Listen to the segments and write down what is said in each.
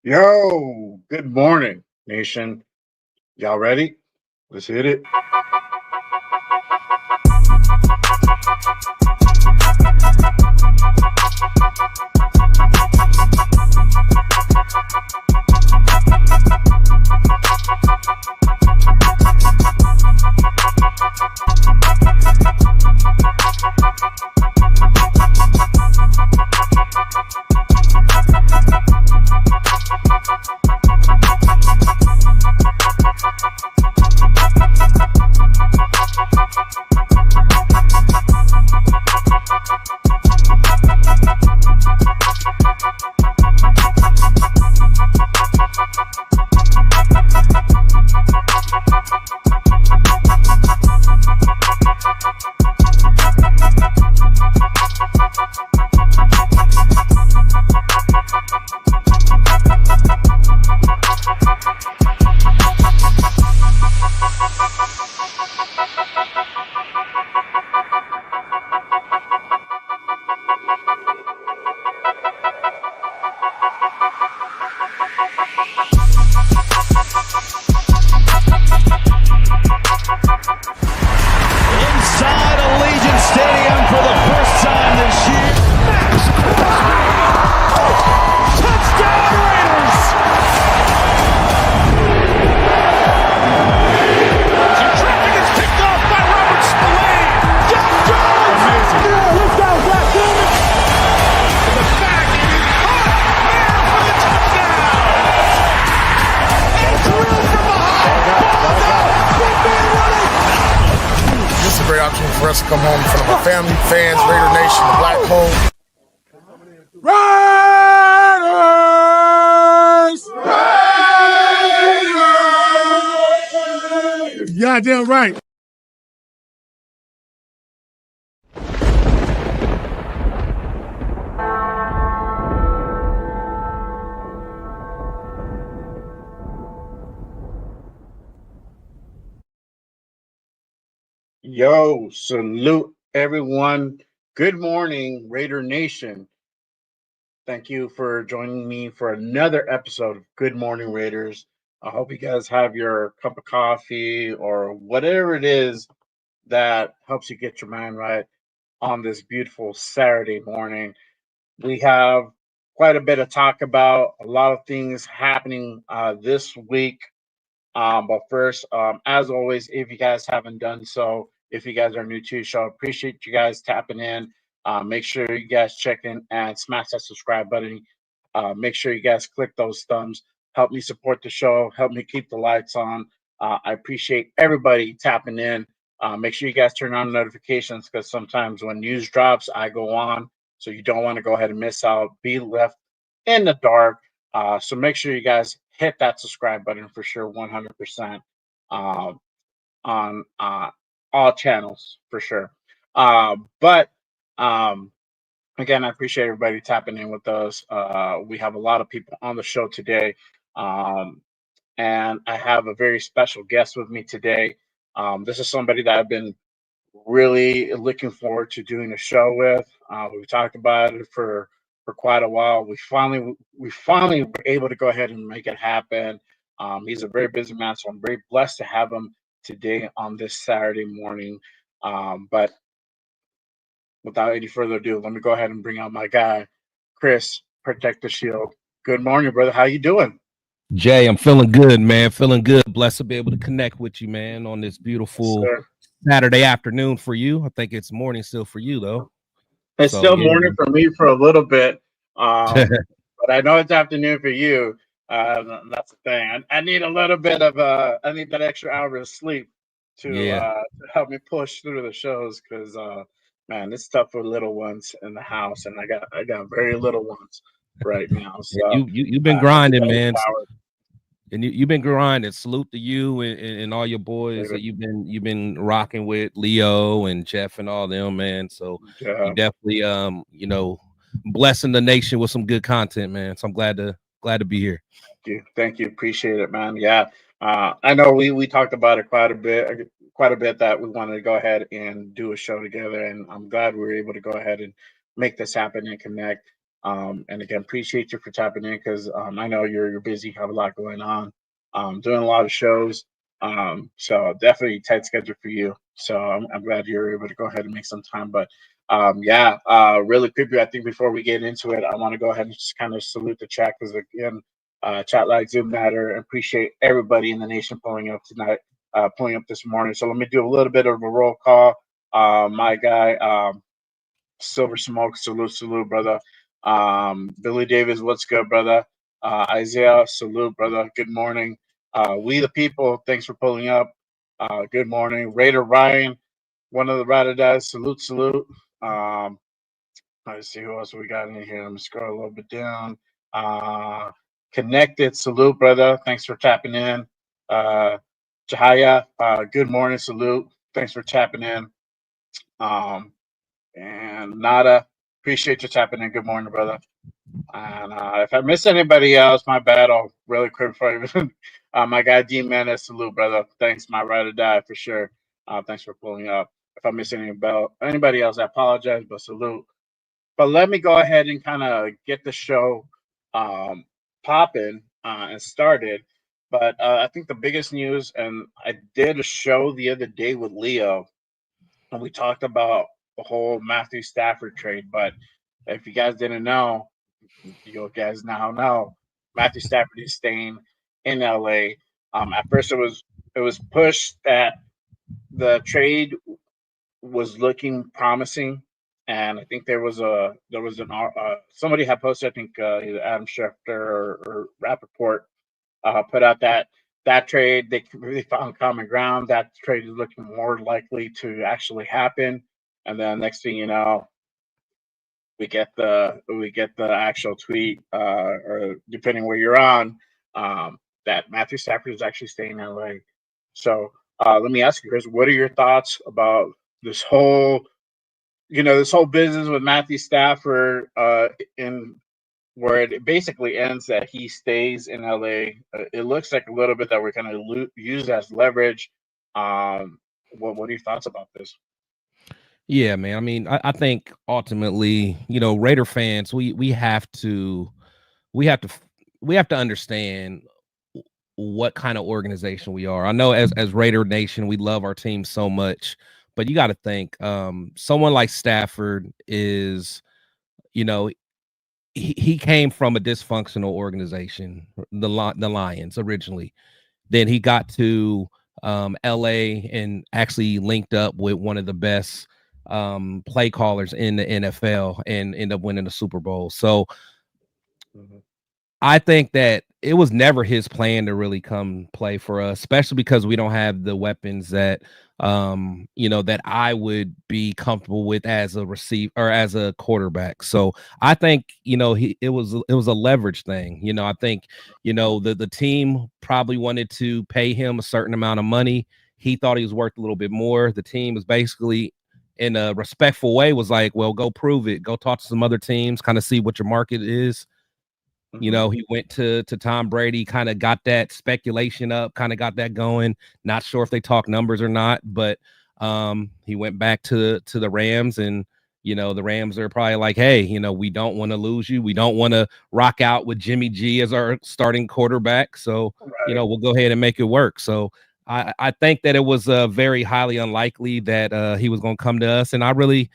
Yo, good morning, nation. Y'all ready? Let's hit it. Inside Allegiant Stadium for the first time this year. Maxx Crosby. Touchdown Raiders. Traffic is picked off by Robert Spillane. Josh Jones. Amazing. Let's go, Black Woman. To the back and he's caught. Man for the touchdown. And drilled from behind. Ball's out. Big man running. This is a great opportunity for us to come home in front of our family, fans, Raider Nation, the Black Hole. Raiders! Goddamn right. Yo, salute everyone. Good morning, Raider Nation. Thank you for joining me for another episode of Good Morning Raiders. I hope you guys have your cup of coffee or whatever it is that helps you get your mind right on this beautiful Saturday morning. We have quite a bit to talk about, a lot of things happening this week. But first, as always, if you guys haven't done so, if you guys are new to the show, appreciate you guys tapping in. Make sure you guys check in and smash that subscribe button. Make sure you guys click those thumbs. Help me support the show. Help me keep the lights on. I appreciate everybody tapping in. Make sure you guys turn on notifications because sometimes when news drops, I go on. So you don't want to go ahead and miss out, be left in the dark. So make sure you guys hit that subscribe button for sure, 100% on all channels for sure. But again, I appreciate everybody tapping in with us. We have a lot of people on the show today. And I have a very special guest with me today. This is somebody that I've been really looking forward to doing a show with. We've talked about it for quite a while. We finally were able to go ahead and make it happen. He's a very busy man, so I'm very blessed to have him today on this Saturday morning. But without any further ado, let me go ahead and bring out my guy, Chris, Protect the Shield. Good morning, brother. How you doing? Jay, I'm feeling good, man. Feeling good. Blessed to be able to connect with you, man, on this beautiful Saturday afternoon for you. I think it's morning still for you, though. It's still morning for me for a little bit, but I know it's afternoon for you. That's the thing. I need a little bit of I need that extra hour of sleep to help me push through the shows because man, it's tough for little ones in the house, and I got very little ones right now. So you've been grinding, man. And you've been grinding. Salute to you and all your boys that you've been rocking with, Leo and Jeff and all them, man. So you definitely blessing the nation with some good content, man. So I'm glad to be here. Thank you. Appreciate it, man. Yeah. I know we talked about it quite a bit that we wanted to go ahead and do a show together, and I'm glad we were able to go ahead and make this happen and connect. And again, appreciate you for tapping in because I know you're busy, have a lot going on, doing a lot of shows. So definitely tight schedule for you. So I'm glad you're able to go ahead and make some time. But really quickly, I think before we get into it, I want to go ahead and just kind of salute the chat because again, chat likes do matter. Appreciate everybody in the nation pulling up tonight, pulling up this morning. So let me do a little bit of a roll call. My guy, Silver Smoke, salute, brother. Billy Davis, what's good, brother? Isaiah, salute, brother. Good morning. We the people, thanks for pulling up. Good morning. Raider Ryan, one of the Rider guys, salute. Let's see who else we got in here. Let me scroll a little bit down. Connected, salute, brother. Thanks for tapping in. Jahaya, good morning, salute. Thanks for tapping in. And Nada, appreciate you tapping in. Good morning, brother. And if I miss anybody else, my bad. I'll really quick for you. My guy D Menace, salute, brother. Thanks, my ride or die for sure. Thanks for pulling up. If I miss anybody else, I apologize, but salute. But let me go ahead and kind of get the show popping and started. But I think the biggest news, and I did a show the other day with Leo, and we talked about the whole Matthew Stafford trade. But if you guys didn't know, you guys now know Matthew Stafford is staying in LA. At first, it was pushed that the trade was looking promising, and I think there was somebody had posted, I think either Adam Schefter or Rappaport put out that trade they really found common ground. That trade is looking more likely to actually happen, and then next thing you know, we get the actual tweet, or depending where you're on, that Matthew Stafford is actually staying in LA. So let me ask you, Chris, what are your thoughts about this whole business with Matthew Stafford, in where it basically ends that he stays in LA? It looks like a little bit that we're going to use as leverage. What are your thoughts about this? Yeah, man. I mean, I think ultimately, Raider fans, we have to understand what kind of organization we are. I know as Raider Nation, we love our team so much, but you got to think, someone like Stafford is, he came from a dysfunctional organization, the Lions originally. Then he got to LA and actually linked up with one of the best play callers in the NFL and end up winning the Super Bowl. So I think that it was never his plan to really come play for us, especially because we don't have the weapons that that I would be comfortable with as a receiver or as a quarterback. So I think it was a leverage thing. I think the team probably wanted to pay him a certain amount of money. He thought he was worth a little bit more. The team was basically, in a respectful way, was like, well, go prove it. Go talk to some other teams, kind of see what your market is. He went to Tom Brady, kind of got that speculation up, kind of got that going. Not sure if they talk numbers or not, but he went back to the Rams, and the Rams are probably like, hey, we don't want to lose you. We don't want to rock out with Jimmy G as our starting quarterback. So, we'll go ahead and make it work. So I think that it was very highly unlikely that he was going to come to us. And I really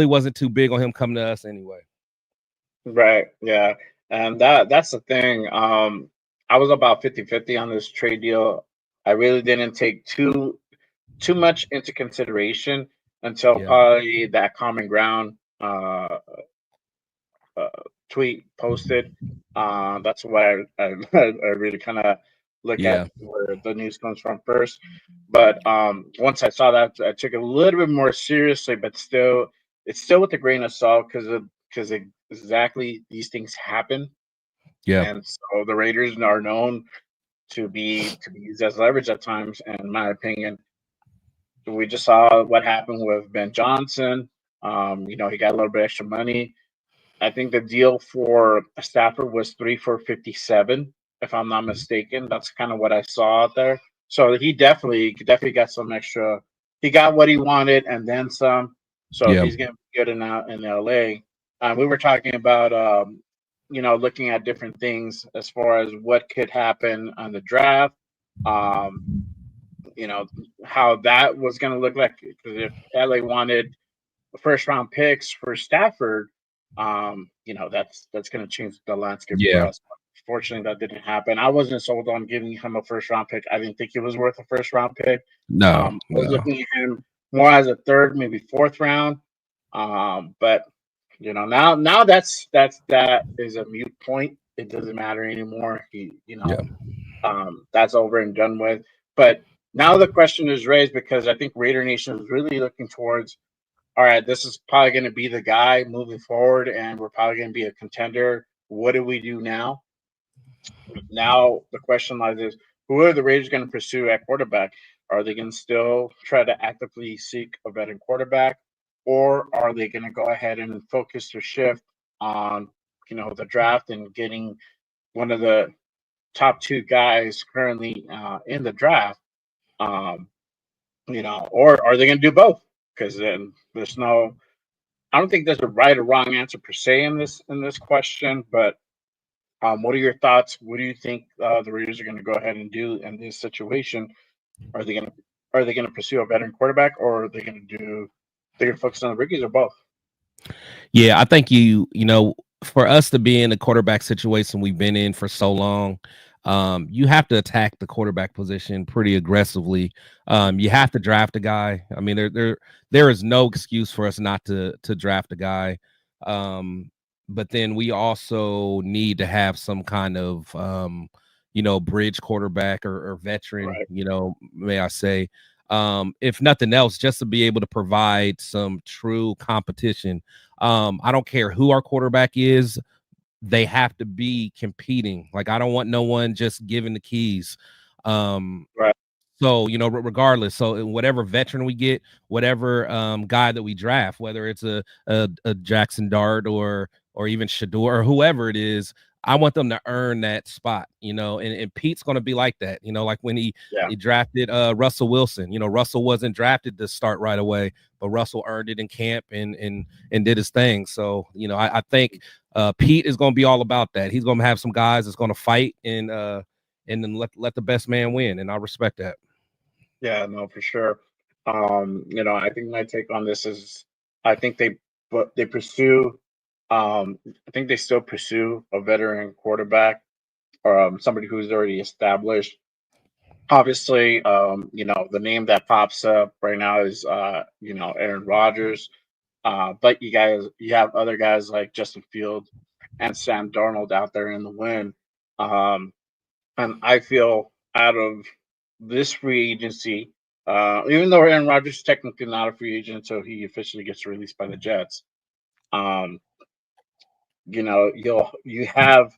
wasn't too big on him coming to us anyway. Right. Yeah. And that's the thing. I was about 50-50 on this trade deal. I really didn't take too much into consideration until probably that common ground tweet posted. That's why I really kind of look at where the news comes from first. But once I saw that, I took it a little bit more seriously, but still, it's still with a grain of salt because exactly these things happen. Yeah. And so the Raiders are known to be used as leverage at times. And in my opinion, we just saw what happened with Ben Johnson. He got a little bit extra money. I think the deal for Stafford was 3 for $57, if I'm not mistaken. That's kind of what I saw out there. So he definitely got some extra. He got what he wanted and then some. So if he's going to be good in LA, we were talking about looking at different things as far as what could happen on the draft. Um, how that was going to look like, because if LA wanted first round picks for Stafford, that's going to change the landscape for Yeah. us. Fortunately, that didn't happen. I wasn't sold on giving him a first round pick. I didn't think he was worth a first round pick. I was looking at him more as a third, maybe fourth round. But now that is a mute point. It doesn't matter anymore. Yeah. That's over and done with. But now the question is raised because I think Raider Nation is really looking towards, all right, this is probably going to be the guy moving forward, and we're probably going to be a contender. What do we do now? Now the question lies is, who are the Raiders going to pursue at quarterback? Are they going to still try to actively seek a veteran quarterback, or are they going to go ahead and focus their shift on the draft and getting one of the top two guys currently in the draft? Or are they going to do both? Because then there's no, I don't think there's a right or wrong answer per se in this question. But what are your thoughts? What do you think the Raiders are going to go ahead and do in this situation? Are they going to pursue a veteran quarterback, or are they going to focus on the rookies, or both? Yeah, I think for us to be in the quarterback situation we've been in for so long, you have to attack the quarterback position pretty aggressively. You have to draft a guy. I mean, there is no excuse for us not to draft a guy. But then we also need to have some kind of bridge quarterback or veteran, Right. May I say. If nothing else, just to be able to provide some true competition. I don't care who our quarterback is, they have to be competing. Like, I don't want no one just giving the keys. Right. So, regardless, so whatever veteran we get, whatever guy that we draft, whether it's a Jackson Dart or even Shador or whoever it is, I want them to earn that spot, and Pete's going to be like that, like when he drafted Russell Wilson. Russell wasn't drafted to start right away, but Russell earned it in camp and did his thing. So, I think Pete is going to be all about that. He's going to have some guys that's going to fight and then let the best man win, and I respect that. Yeah, no, for sure. I think my take on this is, I think they pursue. I think they still pursue a veteran quarterback, or somebody who's already established. Obviously, the name that pops up right now is Aaron Rodgers. But you have other guys like Justin Fields and Sam Darnold out there in the wind. And I feel out of this free agency, even though Aaron Rodgers is technically not a free agent until he officially gets released by the Jets, um, you have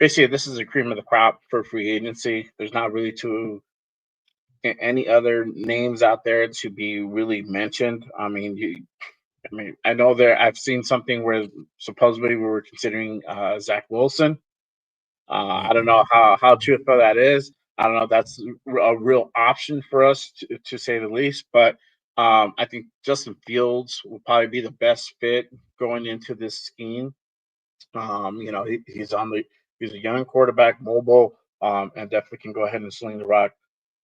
basically, this is a cream of the crop for free agency. There's not really any other names out there to be really mentioned. I know I've seen something where supposedly we were considering Zach Wilson. I don't know how truthful that is. I don't know if that's a real option for us to say the least. But I think Justin Fields will probably be the best fit going into this scheme. He's he's a young quarterback, mobile, and definitely can go ahead and sling the rock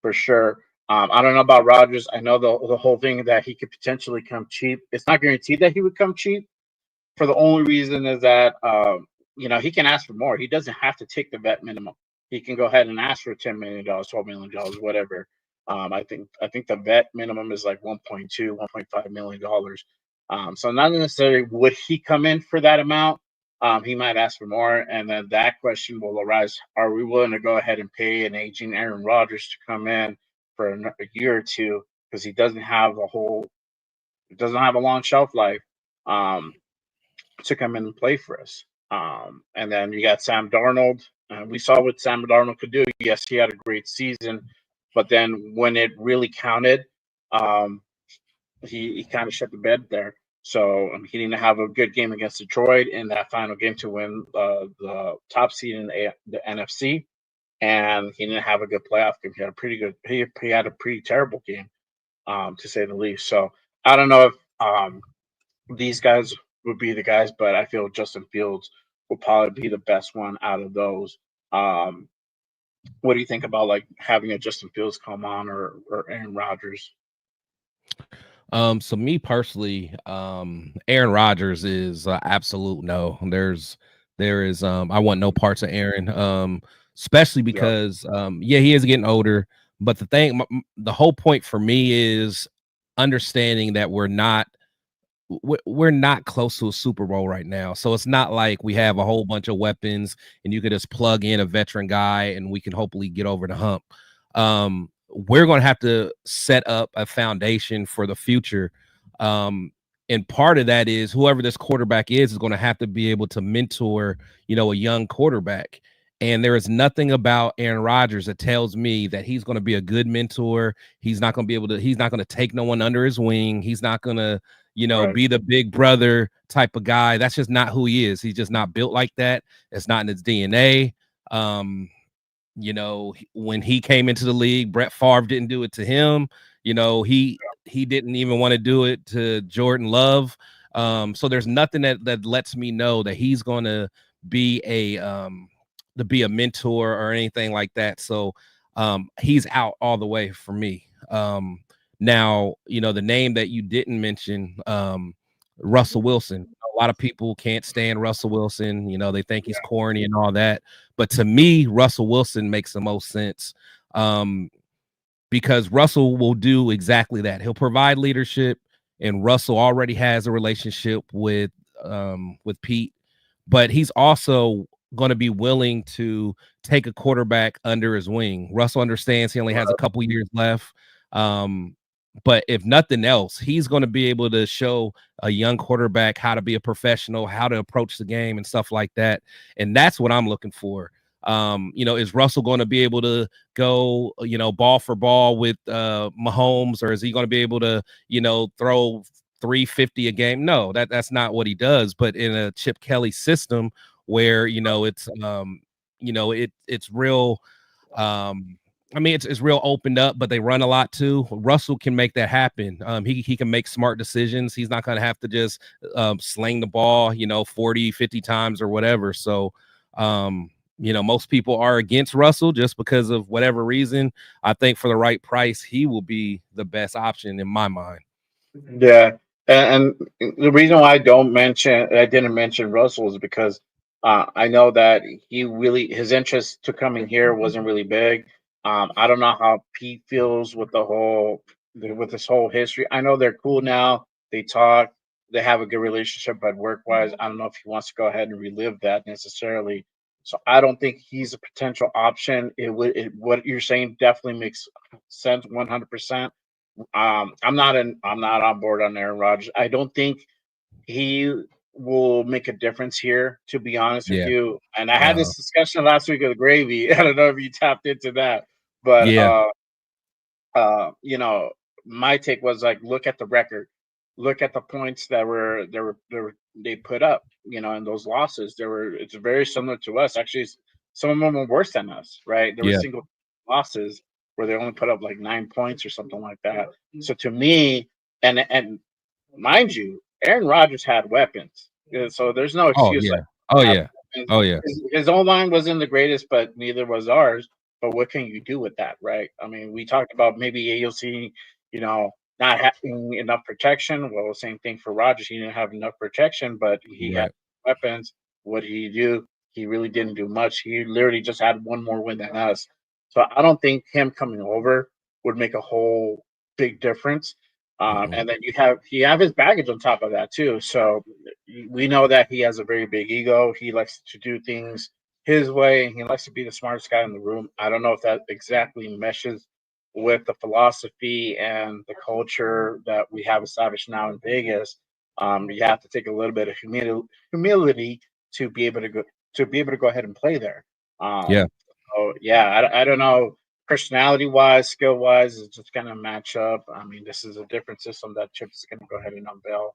for sure. I don't know about Rodgers. I know the whole thing that he could potentially come cheap. It's not guaranteed that he would come cheap, for the only reason is that he can ask for more. He doesn't have to take the vet minimum. He can go ahead and ask for $10 million, $12 million, whatever. I think the vet minimum is like 1.2, $1.5 million. So not necessarily would he come in for that amount. He might ask for more, and then that question will arise: are we willing to go ahead and pay an aging Aaron Rodgers to come in for a year or two, because he doesn't have a long shelf life, to come in and play for us. And then you got Sam Darnold. We saw what Sam Darnold could do. Yes, he had a great season, but then when it really counted, he kind of shut the bed there. So he didn't have a good game against Detroit in that final game to win the top seed in the NFC, and he didn't have a good playoff game. He had a pretty terrible game, to say the least. So I don't know if these guys would be the guys, but I feel Justin Fields will probably be the best one out of those. What do you think about like having a Justin Fields come on or Aaron Rodgers? So me personally, Aaron Rodgers is absolute no. There is I want no parts of Aaron. Especially Yeah, because yeah, he is getting older, but the whole point for me is understanding that we're not close to a Super Bowl right now. So it's not like we have a whole bunch of weapons and you could just plug in a veteran guy and we can hopefully get over the hump. We're going to have to set up a foundation for the future. And part of that is whoever this quarterback is going to have to be able to mentor, a young quarterback. And there is nothing about Aaron Rodgers that tells me that he's going to be a good mentor. He's not going to take no one under his wing. He's not going to, right. be the big brother type of guy. That's just not who he is. He's just not built like that. It's not in his DNA. When he came into the league, Brett Favre didn't do it to him. He didn't even want to do it to Jordan Love. So there's nothing that lets me know that he's going to be a mentor or anything like that. So he's out all the way for me. Now, the name that you didn't mention, Russell Wilson. A lot of people can't stand Russell Wilson. They think he's corny and all that. But to me, Russell Wilson makes the most sense because Russell will do exactly that. He'll provide leadership, and Russell already has a relationship with Pete, but he's also going to be willing to take a quarterback under his wing. Russell understands he only has a couple years left. But if nothing else, he's going to be able to show a young quarterback how to be a professional, how to approach the game and stuff like that. And that's what I'm looking for. Is Russell going to be able to go, ball for ball with Mahomes, or is he going to be able to, throw 350 a game? No, that's not what he does. But in a Chip Kelly system where, it's real. It's real opened up, but they run a lot too. Russell can make that happen. He can make smart decisions. He's not going to have to just sling the ball, 40, 50 times or whatever. So, most people are against Russell just because of whatever reason. I think for the right price, he will be the best option in my mind. Yeah, and the reason why I didn't mention Russell is because I know that his interest to coming here wasn't really big. I don't know how Pete feels with with this whole history. I know they're cool now. They talk. They have a good relationship, but work-wise, I don't know if he wants to go ahead and relive that necessarily. So I don't think he's a potential option. What you're saying definitely makes sense, 100%. I'm not on board on Aaron Rodgers. I don't think he will make a difference here, to be honest with Yeah. you. And I had this discussion last week with Gravy. I don't know if you tapped into that, but Yeah. My take was like, look at the record, look at the points they put up, in those losses. It's very similar to us. Actually, some of them were worse than us, right? There were Yeah. single losses where they only put up like 9 points or something like that. So to me, and mind you, Aaron Rodgers had weapons, so there's no Oh excuse. yeah. Like, Oh have yeah. weapons. Oh yeah. His own line wasn't the greatest, but neither was ours. But what can you do with that, right? I mean, we talked about maybe AOC, not having enough protection. Well, same thing for Rodgers. He didn't have enough protection, but he had Right. weapons. What did he do? He really didn't do much. He literally just had one more win than us. So I don't think him coming over would make a whole big difference. And then you have his baggage on top of that too. So we know that he has a very big ego. He likes to do things his way, and he likes to be the smartest guy in the room. I don't know if that exactly meshes with the philosophy and the culture that we have established now in Vegas. You have to take a little bit of humility to be able to go ahead and play there. Yeah. So yeah, I don't know. Personality wise, skill wise, it's just going to match up. I mean, this is a different system that Chip is going to go ahead and unveil.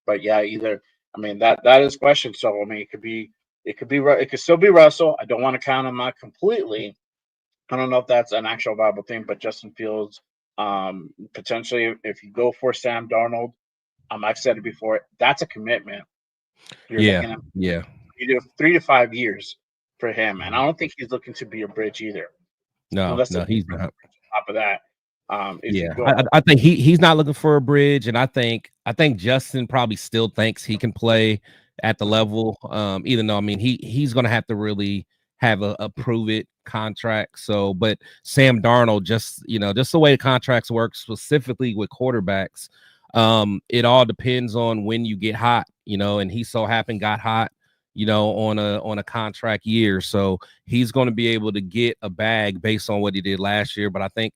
But yeah, that is question. So I mean, it could still be Russell. I don't want to count him out completely. I don't know if that's an actual viable thing, but Justin Fields, potentially, if you go for Sam Darnold, I've said it before. That's a commitment. You're Yeah, looking yeah. at 3 to 5 years for him, and I don't think he's looking to be a bridge either. No, Unless no, he's on not. top of that, if you Yeah, go, I think he's not looking for a bridge, and I think Justin probably still thinks he can play at the level. Even though I mean he's going to have to really have a prove it contract. So, but Sam Darnold, just just the way the contracts work, specifically with quarterbacks, it all depends on when you get hot. And he so happened got hot. On a contract year, so he's going to be able to get a bag based on what he did last year. But I think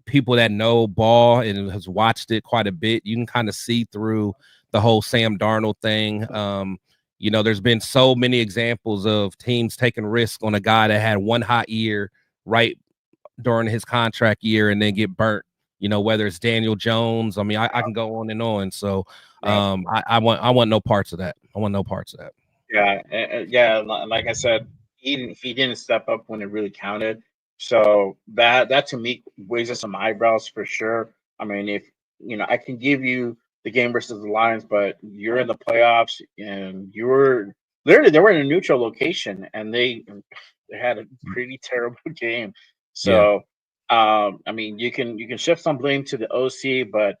people that know ball and has watched it quite a bit, you can kind of see through the whole Sam Darnold thing. There's been so many examples of teams taking risk on a guy that had one hot year right during his contract year and then get burnt. Whether it's Daniel Jones, I mean, I can go on and on. So I want no parts of that. I want no parts of that. Yeah. Like I said, he didn't step up when it really counted. So that to me raises some eyebrows for sure. I mean, if I can give you the game versus the Lions, but you're in the playoffs and you were literally they were in a neutral location and they had a pretty terrible game. Yeah. So I mean, you can shift some blame to the OC, but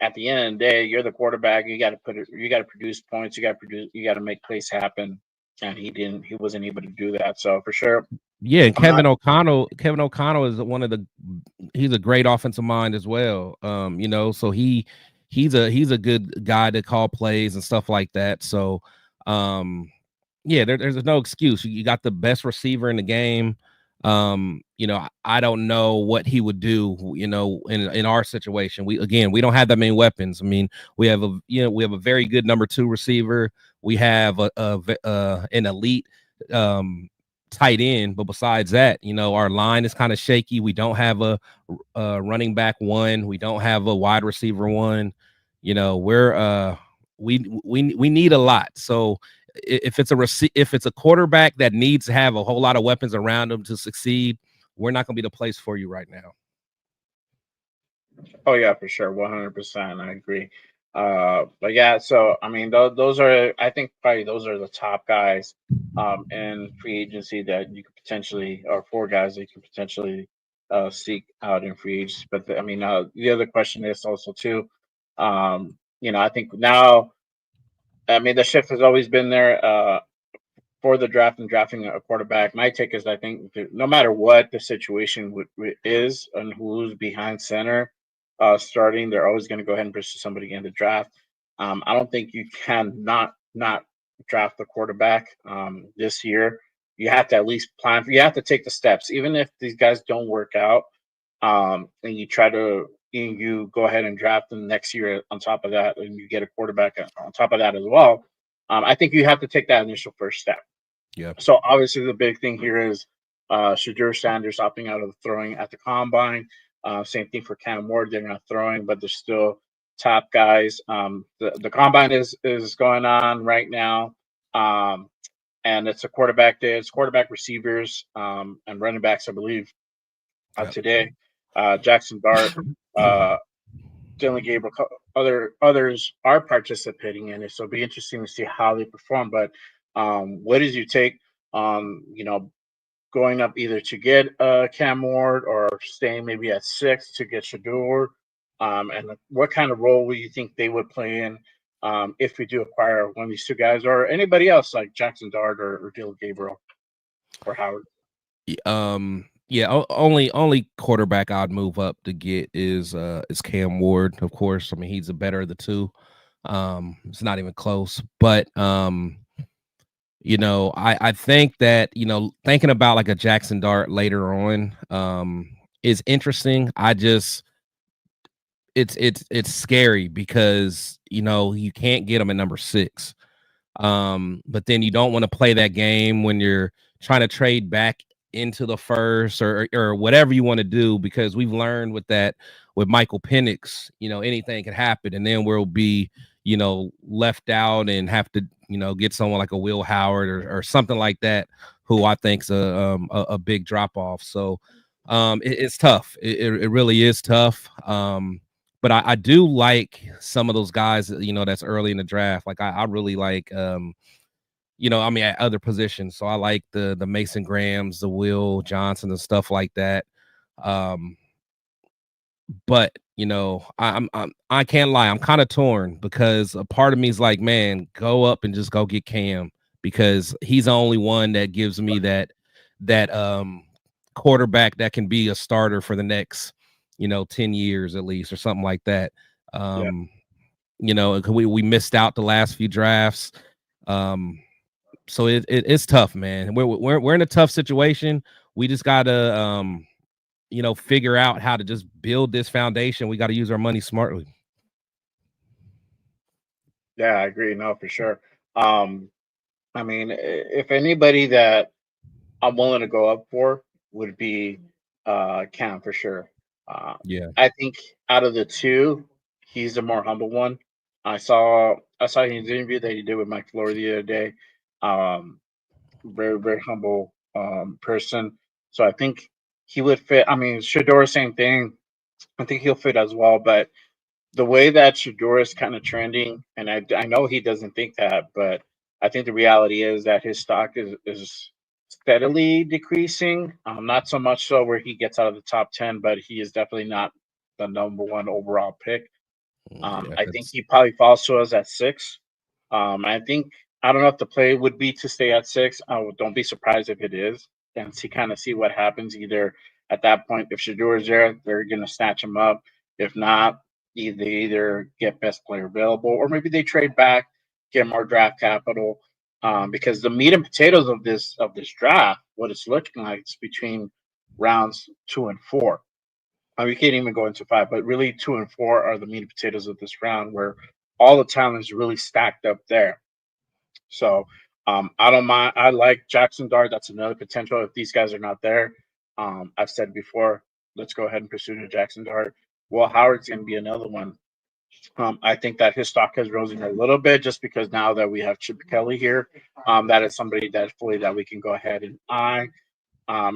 at the end of the day, you're the quarterback. You got to produce points. You got to make plays happen. And he wasn't able to do that. So for sure. Yeah. And Kevin O'Connell is he's a great offensive mind as well. So he's a good guy to call plays and stuff like that. So, yeah, there's no excuse. You got the best receiver in the game. I don't know what he would do, in our situation. We don't have that many weapons. I mean, we have a very good number 2 receiver. We have an elite tight end, but besides that, our line is kind of shaky. We don't have a running back 1. We don't have a wide receiver 1. We're we need a lot. So if it's a quarterback that needs to have a whole lot of weapons around him to succeed, we're not going to be the place for you right now. Oh yeah, for sure, 100%. I agree. But yeah, so I mean, those are I think probably those are the top guys in free agency that you could potentially, or 4 guys that you can potentially seek out in free agency. But I mean, the other question is also too, I think now. I mean, the shift has always been there for the draft and drafting a quarterback. My take is I think no matter what the situation is and who's behind center starting, they're always going to go ahead and pursue somebody in the draft. I don't think you can not draft the quarterback this year. You have to at least plan for. You have to take the steps, even if these guys don't work out, and you try to. You go ahead and draft them next year on top of that, and you get a quarterback on top of that as well. I think you have to take that initial first step. Yeah. So obviously the big thing here is Shadur Sanders opting out of the throwing at the combine. Same thing for Cam Ward. They're not throwing, but they're still top guys. The combine is going on right now. And it's a quarterback day. It's quarterback receivers and running backs, I believe, today. Jackson Dart, Dylan Gabriel, others are participating in it. So it'll be interesting to see how they perform. But what is your take on going up either to get Cam Ward or staying maybe at 6 to get Shadur? And what kind of role will you think they would play in if we do acquire one of these 2 guys or anybody else like Jackson Dart or Dylan Gabriel or Howard? Yeah, only quarterback I'd move up to get is Cam Ward, of course. I mean, he's the better of the 2. It's not even close. But I think that, thinking about like a Jackson Dart later on is interesting. It's scary because you can't get him at number 6. But then you don't want to play that game when you're trying to trade back into the first or whatever you want to do, because we've learned with Michael Penix, anything can happen, and then we'll be left out and have to get someone like a Will Howard or something like that, who I think's a big drop off. So it's tough. It really is tough. but I do like some of those guys, that's early in the draft. Like I really like, at other positions. So I like the Mason Grahams, the Will Johnson, and stuff like that. But I can't lie, I'm kind of torn because a part of me is like, man, go up and just go get Cam because he's the only one that gives me that quarterback that can be a starter for the next 10 years at least or something like that. We missed out the last few drafts. So it's tough, man. We're in a tough situation. We just gotta figure out how to just build this foundation. We got to use our money smartly. Yeah, I agree. No, for sure. I mean, if anybody that I'm willing to go up for would be Cam for sure. Yeah. I think out of the two, he's the more humble one. I saw his interview that he did with Mike Floor the other day. Very, very humble person. So I think he would fit. I mean, Shador, same thing. I think he'll fit as well. But the way that Shador is kind of trending, and I know he doesn't think that, but I think the reality is that his stock is steadily decreasing. Not so much so where he gets out of the top 10, but he is definitely not the number one overall pick. I think he probably falls to us at 6. I think I don't know if the play would be to stay at 6. Don't be surprised if it is, and see what happens. Either at that point, if Shador is there, they're gonna snatch him up. If not, they either get best player available, or maybe they trade back, get more draft capital. Because the meat and potatoes of this draft, what it's looking like, is between rounds 2 and 4. We can't even go into 5, but really 2 and 4 are the meat and potatoes of this round, where all the talent is really stacked up there. So I don't mind. I like Jackson Dart. That's another potential if these guys are not there. I've said before, let's go ahead and pursue the Jackson Dart. Will Howard's going to be another one. I think that his stock has risen a little bit just because now that we have Chip Kelly here, that is somebody that fully that we can go ahead and eye,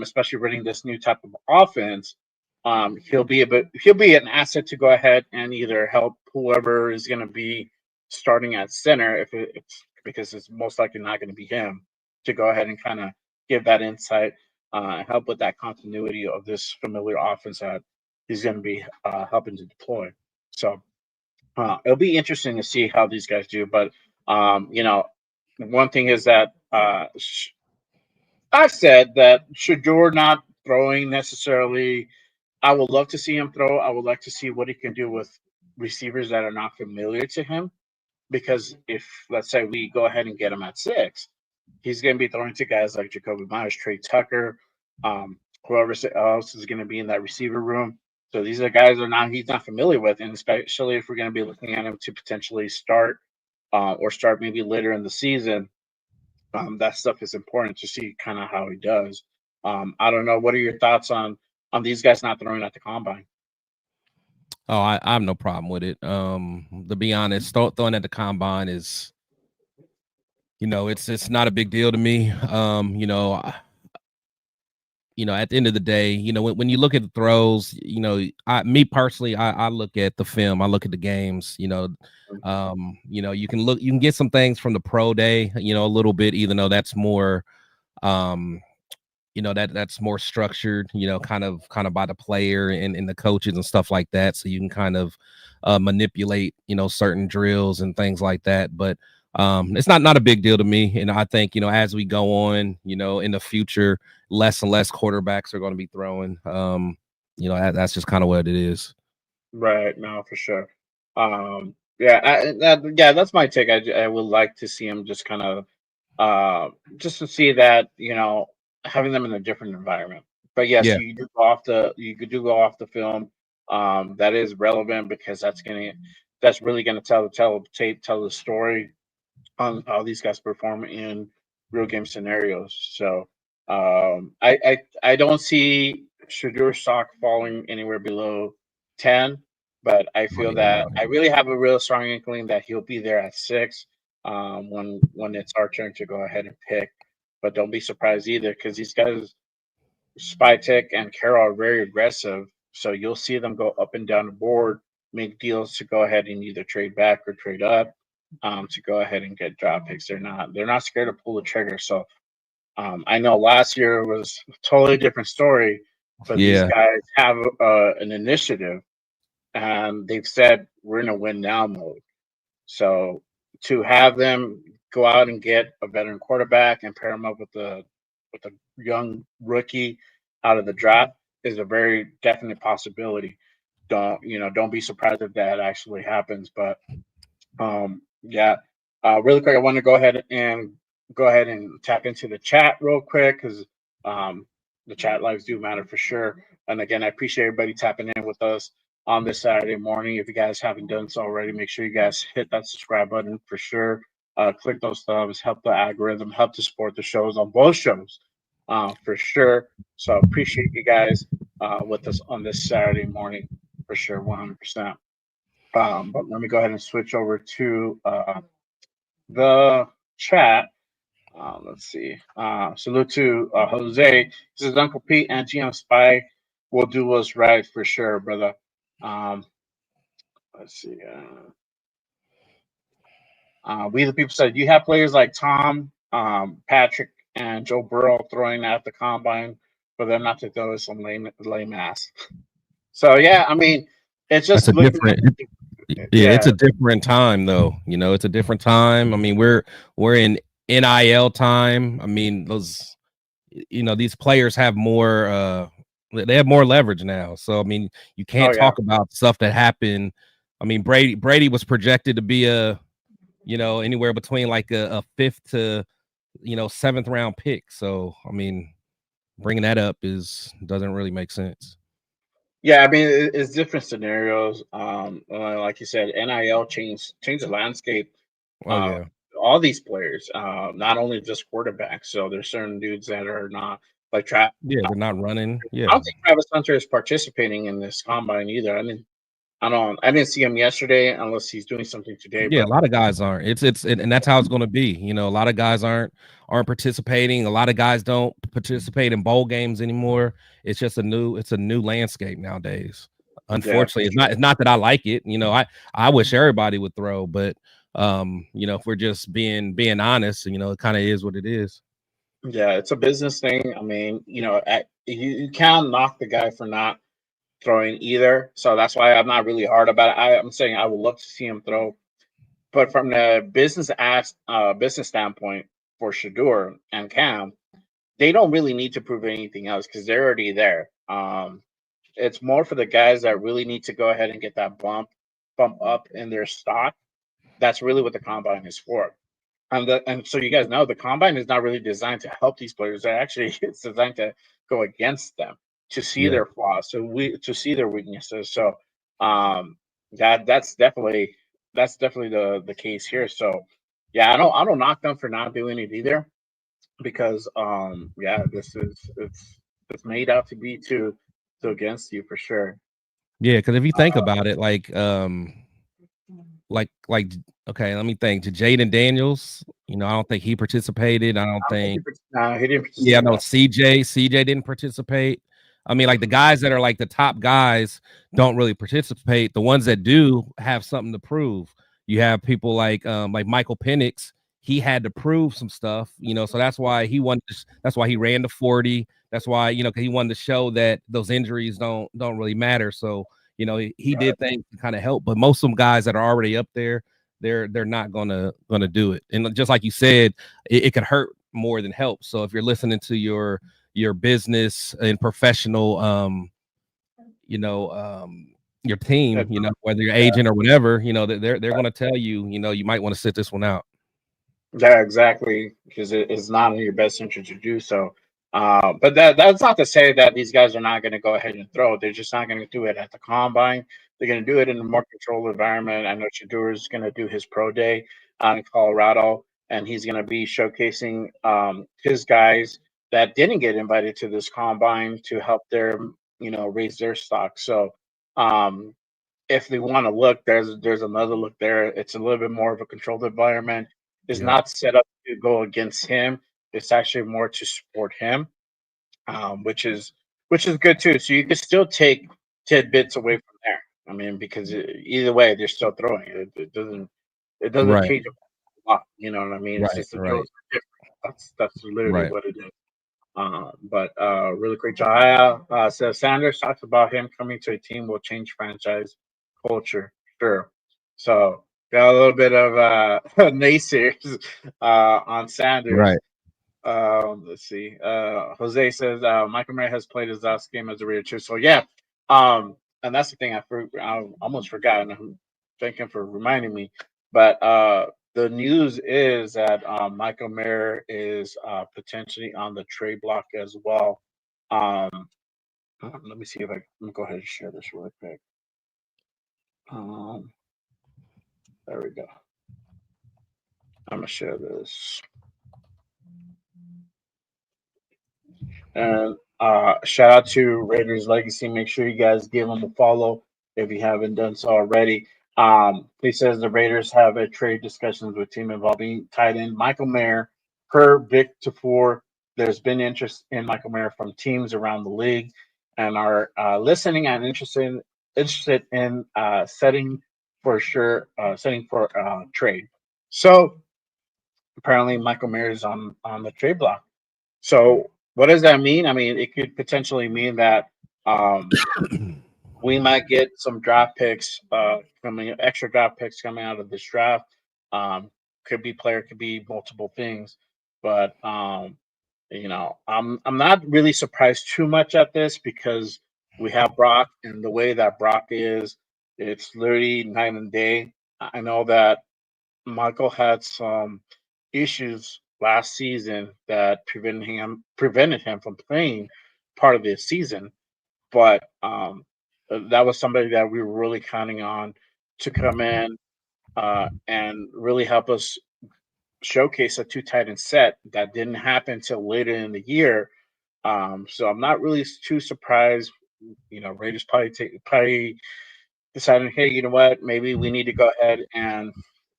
especially running this new type of offense. He'll be an asset to go ahead and either help whoever is going to be starting at center if it's because it's most likely not going to be him to go ahead and kind of give that insight, help with that continuity of this familiar offense that he's going to be helping to deploy. So it'll be interesting to see how these guys do. But one thing is that I've said that Shador not throwing necessarily. I would love to see him throw. I would like to see what he can do with receivers that are not familiar to him. Because if, let's say, we go ahead and get him at 6, he's going to be throwing to guys like Jacoby Myers, Trey Tucker, whoever else is going to be in that receiver room. So these are guys he's not familiar with, and especially if we're going to be looking at him to potentially start or start maybe later in the season. That stuff is important to see kind of how he does. I don't know. What are your thoughts on these guys not throwing at the combine? Oh, I have no problem with it. To be honest, throwing at the combine is, it's not a big deal to me. At the end of the day, when you look at the throws, me personally, I look at the film, I look at the games, you can get some things from the pro day, a little bit, even though that's more, that's more structured, kind of by the player and the coaches and stuff like that. So you can kind of manipulate, certain drills and things like that. But it's not a big deal to me. And I think, as we go on, in the future, less and less quarterbacks are going to be throwing. That's just kind of what it is. Right. No, for sure. That's my take. I would like to see him just kind of just to see that, having them in a different environment. But yes, Yeah. you could do go off the film. That is relevant because that's really gonna tell the story on how these guys perform in real game scenarios. So I don't see Shador stock falling anywhere below 10, but I feel that I really have a real strong inkling that he'll be there at 6 when it's our turn to go ahead and pick. But don't be surprised either because these guys, Spytek and Carroll, are very aggressive. So you'll see them go up and down the board make deals to go ahead and either trade back or trade up to go ahead and get draft picks. They're not scared to pull the trigger. So I know last year was a totally different story, but these guys have an initiative, and they've said we're in a win now mode. So to have them go out and get a veteran quarterback and pair him up with a young rookie out of the draft is a very definite possibility. Don't be surprised if that actually happens. But yeah, really quick, I want to go ahead and tap into the chat real quick because the chat lives do matter for sure. And again, I appreciate everybody tapping in with us on this Saturday morning. If you guys haven't done so already, make sure you guys hit that subscribe button for sure. Click those thumbs, help the algorithm, help to support the shows on both shows for sure. So appreciate you guys with us on this Saturday morning for sure, 100%. But let me go ahead and switch over to the chat. Let's see. Salute to Jose. This is Uncle Pete and GM Spy will do what's right for sure, brother. Let's see. We the people said you have players like Tom, Patrick, and Joe Burrow throwing at the combine for them not to throw some lame ass. So yeah, I mean, it's just it's a different time though. It's a different time. I mean, we're in NIL time. I mean, these players have more they have more leverage now. So I mean, you can't talk about stuff that happened. I mean, Brady was projected to be anywhere between like a 5th to 7th round pick. So I mean, bringing that up doesn't really make sense. Yeah, I mean, it's different scenarios. Like you said, NIL changed the landscape. All these players, not only just quarterbacks. So there's certain dudes that are not like Travis. Yeah, they're not running. Yeah, I don't think Travis Hunter is participating in this combine either. I mean, I didn't see him yesterday unless he's doing something today. Yeah, a lot of guys aren't. And that's how it's going to be. A lot of guys aren't participating. A lot of guys don't participate in bowl games anymore. It's just a new landscape nowadays. Unfortunately, it's not that I like it. I wish everybody would throw, but if we're just being honest, it kind of is what it is. Yeah, it's a business thing. I mean, you can't knock the guy for not throwing either. So that's why I'm not really hard about it. I'm saying I would love to see him throw. But from the business standpoint for Shedeur and Cam, they don't really need to prove anything else because they're already there. It's more for the guys that really need to go ahead and get that bump up in their stock. That's really what the combine is for. And so you guys know the combine is not really designed to help these players. It's designed to go against them, to see their flaws, to see their weaknesses. So that's definitely the case here. So yeah, I don't knock them for not doing it either, because it's made out to be to against you for sure. Yeah, because if you think about it, okay, let me think. To Jaden Daniels, I don't think he participated. I don't think he didn't. Yeah, no, CJ didn't participate. I mean, like the guys that are like the top guys don't really participate. The ones that do have something to prove. You have people like Michael Penix. He had to prove some stuff, so that's why he wanted. That's why he ran the 40. That's why, because he wanted to show that those injuries don't really matter. So, he did things to kind of help. But most of them guys that are already up there, they're not gonna do it. And just like you said, it could hurt more than help. So if you're listening to your business and professional, your team, whether your agent or whatever, they're going to tell you, you might want to sit this one out. Yeah, exactly, because it's not in your best interest to do so. But that's not to say that these guys are not going to go ahead and throw. They're just not going to do it at the combine. They're going to do it in a more controlled environment. I know Shedeur is going to do his pro day in Colorado, and he's going to be showcasing his guys that didn't get invited to this combine to help them, raise their stock. So if they want to look, there's another look there. It's a little bit more of a controlled environment. It's not set up to go against him. It's actually more to support him, which is good too. So you can still take tidbits away from there. I mean, because either way, they're still throwing it. It doesn't Right. change a lot. You know what I mean? It's Right. just the throws Right. are different. That's literally Right. what it is. But really great job. Says Sanders talks about him coming to a team will change franchise culture. Sure. So got a little bit of naysayers on Sanders. Right. Let's see. Jose says Michael Mayer has played his last game as a Raider too. So yeah. And that's the thing I almost forgot, and I'm thanking for reminding me. But the news is that Michael Mayer is potentially on the trade block as well. Let me see if let me go ahead and share this really quick. Um, there we go. I'm gonna share this. And shout out to Raiders Legacy. Make sure you guys give them a follow if you haven't done so already. He says the Raiders have a trade discussions with team involving tight end Michael Mayer. Per Vic Tafur, there's been interest in Michael Mayer from teams around the league and are listening and interested in setting for trade. So apparently Michael Mayer is on the trade block. So what does that mean? I mean, it could potentially mean that we might get some draft picks extra draft picks coming out of this draft. Could be player, could be multiple things, but I'm not really surprised too much at this because we have Brock and the way that Brock is, it's literally night and day. I know that Michael had some issues last season that prevented him from playing part of this season. But that was somebody that we were really counting on to come in and really help us showcase a two tight end set that didn't happen until later in the year. So I'm not really too surprised. Raiders probably deciding, hey, you know what, maybe we need to go ahead and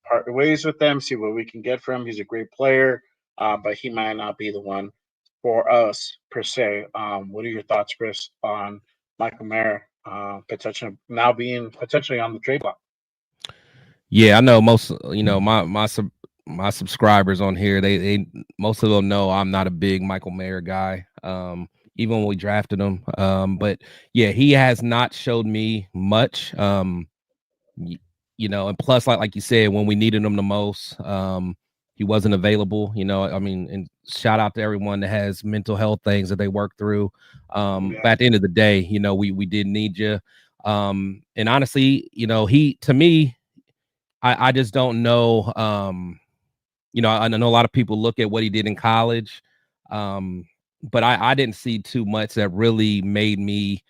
part ways with them, see what we can get from him. He's a great player, but he might not be the one for us per se. What are your thoughts, Chris, on Michael Mayer being potentially on the trade block? Yeah, I know most. My subscribers on here, they most of them know I'm not a big Michael Mayer guy. Even when we drafted him, but yeah, he has not showed me much. And plus, like you said, when we needed him the most, he wasn't available. I mean, and shout out to everyone that has mental health things that they work through. But at the end of the day, we did need you. And honestly, he to me, I just don't know. I know a lot of people look at what he did in college, but I didn't see too much that really made me,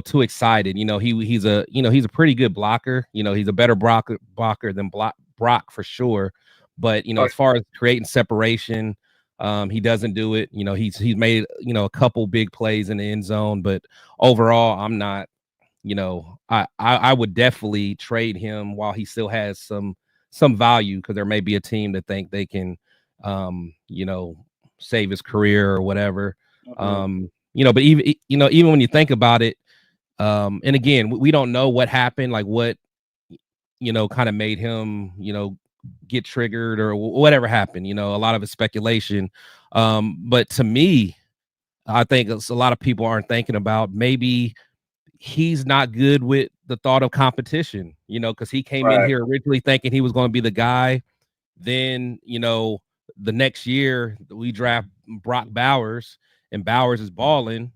too excited. He's a pretty good blocker. He's a better blocker than Brock for sure. But as far as creating separation, he doesn't do it. He's made a couple big plays in the end zone, but overall, I'm not. I would definitely trade him while he still has some value, because there may be a team that think they can save his career or whatever. But even when you think about it, and again, we don't know what happened, like what kind of made him get triggered or whatever happened. A lot of it's speculation. But to me, I think a lot of people aren't thinking about maybe he's not good with the thought of competition, because he came in here originally thinking he was going to be the guy. Then, the next year we draft Brock Bowers, and Bowers is balling,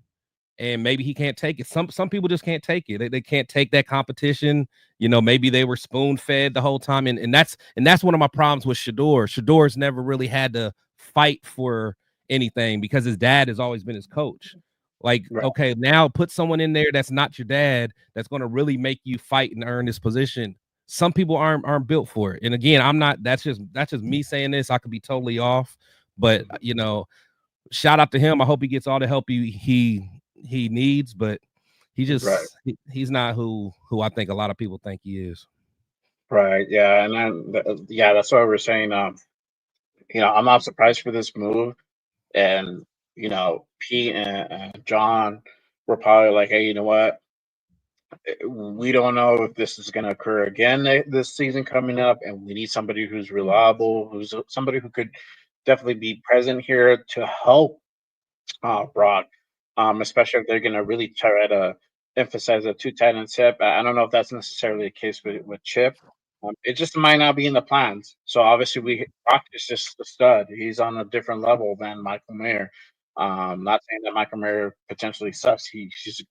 and maybe he can't take it. Some people just can't take it. They can't take that competition. Maybe they were spoon fed the whole time. And that's one of my problems with Shedeur. Shedor's never really had to fight for anything because his dad has always been his coach. Okay, now put someone in there that's not your dad, that's going to really make you fight and earn this position. Some people aren't built for it. And again, I'm not. That's just me saying this. I could be totally off, but shout out to him. I hope he gets all the help he needs. But he's not who I think a lot of people think he is. Right. Yeah. And then that's what we're saying. I'm not surprised for this move. And Pete and John were probably like, hey, you know what? we don't know if this is going to occur again this season coming up, and we need somebody who's reliable, who's somebody who could definitely be present here to help Brock, especially if they're going to really try to emphasize a two tight end set. I don't know if that's necessarily the case with Chip. It just might not be in the plans. So obviously, Brock is just a stud. He's on a different level than Michael Mayer. Not saying that Michael Mayer potentially sucks. He's a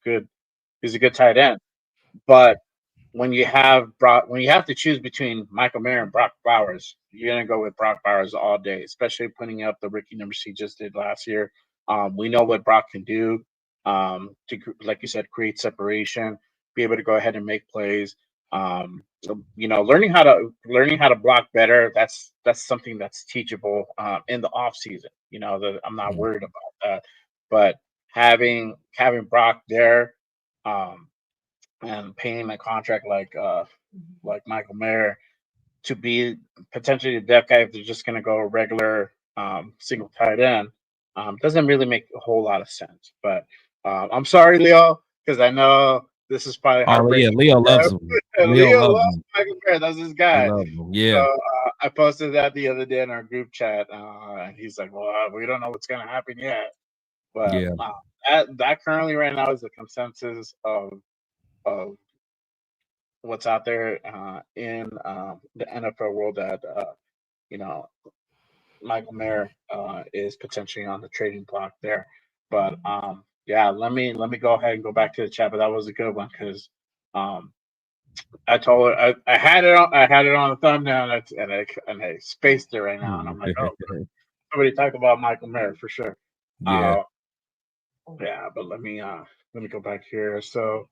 good tight end. But when you have to choose between Michael Mayer and Brock Bowers, you're gonna go with Brock Bowers all day, especially putting up the rookie numbers he just did last year. We know what Brock can do, to, like you said, create separation, be able to go ahead and make plays. Learning how to block better. That's something that's teachable in the off season. I'm not worried about that, but having Brock there. And paying a contract like Michael Mayer to be potentially the depth guy if they're just going to go regular single tight end doesn't really make a whole lot of sense. But I'm sorry, Leo, because I know this is probably heartbreaking. Yeah, Leo loves him. Leo loves Michael Mayer. That's his guy. He loves him. Yeah. So I posted that the other day in our group chat, and he's like, "Well, we don't know what's going to happen yet." But yeah, that currently right now is the consensus of what's out there in the NFL world that Michael Mayer is potentially on the trading block there. But let me go ahead and go back to the chat. But that was a good one because I told her I had it on the thumbnail and I spaced it right now and I'm like, oh, somebody talk about Michael Mayer for sure. Yeah. But let me go back here. So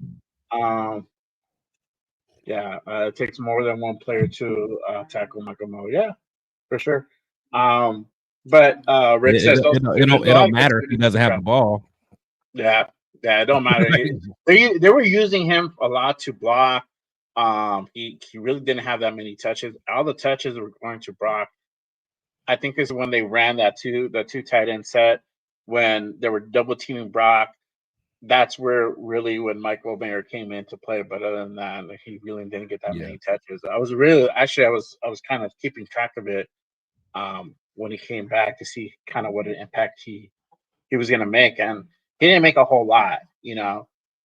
it takes more than one player to tackle Michael Mayer. Yeah, for sure. But Rick says it don't matter if he doesn't have the ball. Yeah, it don't matter. They were using him a lot to block. He really didn't have that many touches. All the touches were going to Brock. I think is when they ran the two tight end set when they were double teaming Brock. That's where really when Michael Mayer came into play. But other than that, he really didn't get that many touches. I was kind of keeping track of it when he came back to see kind of what an impact he was going to make, and he didn't make a whole lot,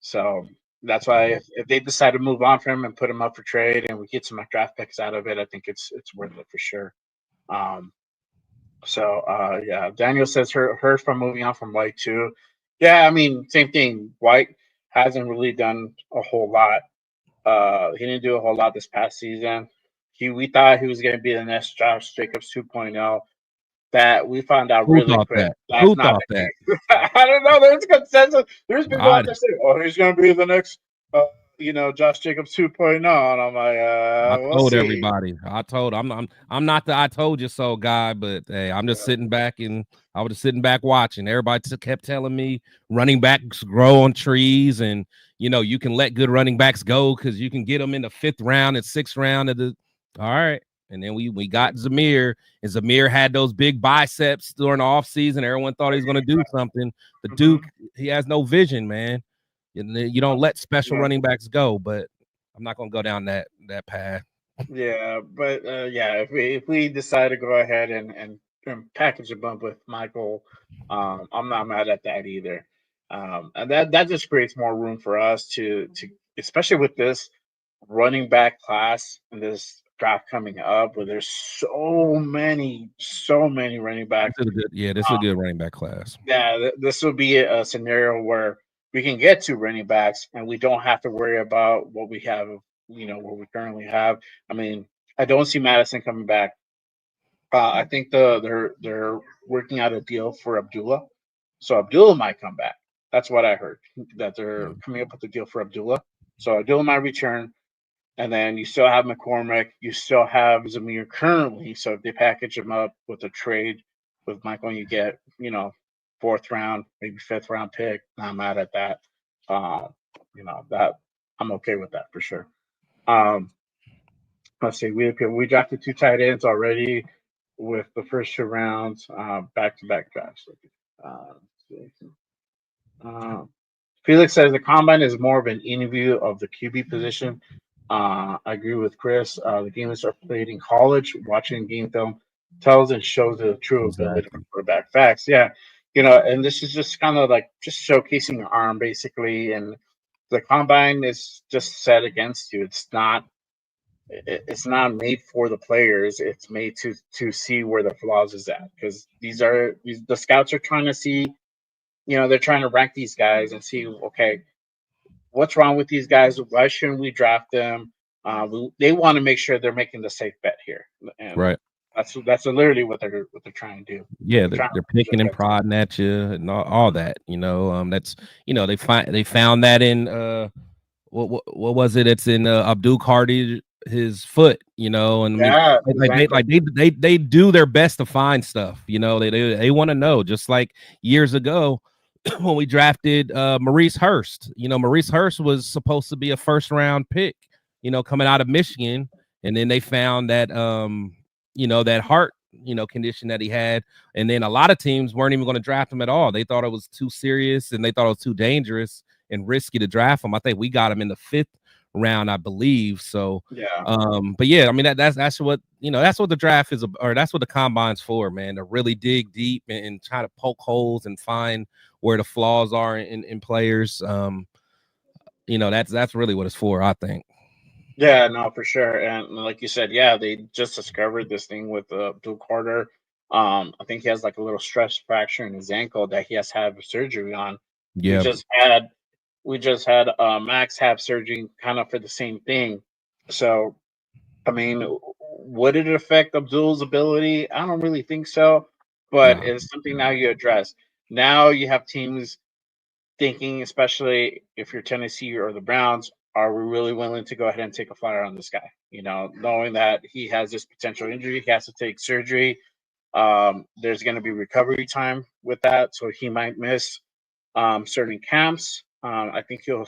So that's why if they decide to move on from him and put him up for trade, and we get some draft picks out of it, I think it's worth it for sure. Daniel says heard from moving on from White too. Yeah, I mean, same thing. White hasn't really done a whole lot. He didn't do a whole lot this past season. We thought he was going to be the next Josh Jacobs 2.0. That we found out really quick. Who thought that? I don't know. There's consensus. There's people out there saying, "Oh, he's going to be the next, Josh Jacobs 2.0," and I'm like, I told everybody. I'm not the I told you so guy, but hey, I'm just sitting back and I was just sitting back watching. Everybody kept telling me running backs grow on trees, and you can let good running backs go because you can get them in the 5th round and 6th round of the. All right. And then we got Zamir, and Zamir had those big biceps during the offseason. Everyone thought he was going to do something. The Duke, he has no vision, man. You don't let special running backs go, but I'm not going to go down that path. Yeah, but if we decide to go ahead and package a bump with Michael, I'm not mad at that either. And that just creates more room for us to especially with this running back class and this draft coming up where there's so many running backs. This is a good running back class. Yeah, this will be a scenario where we can get 2 running backs and we don't have to worry about what we have, what we currently have. I mean, I don't see Madison coming back. I think they're working out a deal for Abdullah, so Abdullah might come back. That's what I heard, that they're coming up with a deal for Abdullah. So Abdullah might return. And then you still have McCormick. You still have Zamir currently. So if they package him up with a trade with Michael, you get, 4th round, maybe 5th round pick. Not mad at that. That I'm okay with that for sure. Let's see. We drafted 2 tight ends already with the first 2 rounds, back-to-back drafts. Felix says the combine is more of an interview of the QB position. I agree with Chris. The games are played in college. Watching game film tells and shows the true ability of a Exactly. quarterback. Facts, yeah. And this is just kind of like just showcasing your arm, basically. And the combine is just set against you. It's not made for the players. It's made to see where the flaws is at, because the scouts are trying to see. They're trying to rank these guys and see, okay, what's wrong with these guys? Why shouldn't we draft them? They want to make sure they're making the safe bet here, and Right. that's literally what they're trying to do. Yeah, They're trying they're to picking and against. prodding at you and all that. That's they found that in what was it? It's in Abdul Cardi his foot, and I mean, Yeah, like they ankle. they do their best to find stuff. They want to know, just like years ago when we drafted Maurice Hurst. Maurice Hurst was supposed to be a first round pick, coming out of Michigan, and then they found that that heart condition that he had, and then a lot of teams weren't even going to draft him at all. They thought it was too serious and they thought it was too dangerous and risky to draft him. I think we got him in the 5th round, I believe. So Yeah, but yeah, I mean that's what that's what the draft is, or that's what the combine's for, man, to really dig deep and try to poke holes and find where the flaws are in players. That's really what it's for, I think. yeah, no, for sure. And like you said, yeah, they just discovered this thing with Abdul Carter. I think he has like a little stress fracture in his ankle that he has to have surgery on. We Yeah. just had we just had Max have surgery kind of for the same thing. So, I mean, would it affect Abdul's ability? I don't really think so, but No. it's something now you address. Now you have teams thinking, especially if you're Tennessee or the Browns, are we really willing to go ahead and take a flyer on this guy? Knowing that he has this potential injury, he has to take surgery. There's going to be recovery time with that, so he might miss certain camps. I think he'll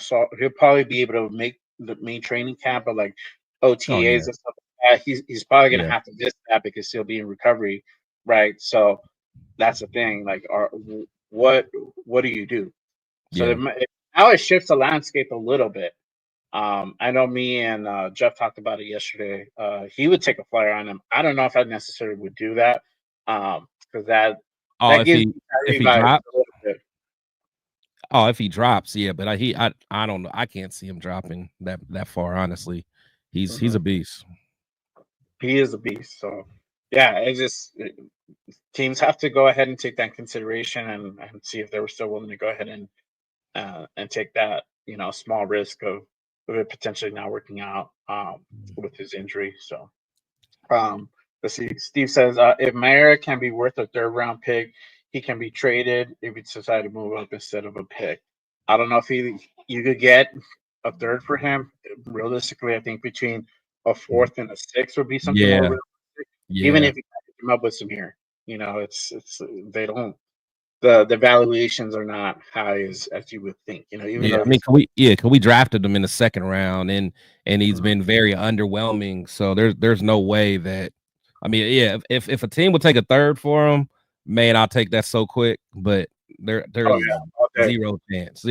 probably be able to make the main training camp, but like Oh OTAs yeah. and stuff like that, he's probably going to Yeah. have to miss that because he'll be in recovery, right? So that's the thing. Like, what do you do? So Yeah. now it shifts the landscape a little bit. I know me and Jeff talked about it yesterday. He would take a flyer on him. I don't know if I necessarily would do that, because Oh, that gives me if Kyrie he vibes drops. a little bit. Oh, if he drops, yeah, but I don't know. I can't see him dropping that far, honestly. He's Mhm. a beast. He is a beast. So yeah, teams have to go ahead and take that in consideration, and see if they were still willing to go ahead and take that small risk of it potentially not working out with his injury. So let's see. Steve says if Mayer can be worth a 3rd round pick, he can be traded if he decides to move up instead of a pick. I don't know if you could get a third for him. Realistically, I think between a 4th and a 6th would be something more Yeah, realistic. Even yeah, if you come up with some here, it's they don't the valuations are not high as you would think. Even yeah. though I mean, he's can we drafted him in the 2nd round, and he's Mhm. been very underwhelming. So there's no way that, I mean, yeah, if a team would take a 3rd for him, man, I'll take that so quick. But Oh there's yeah, okay. zero chance.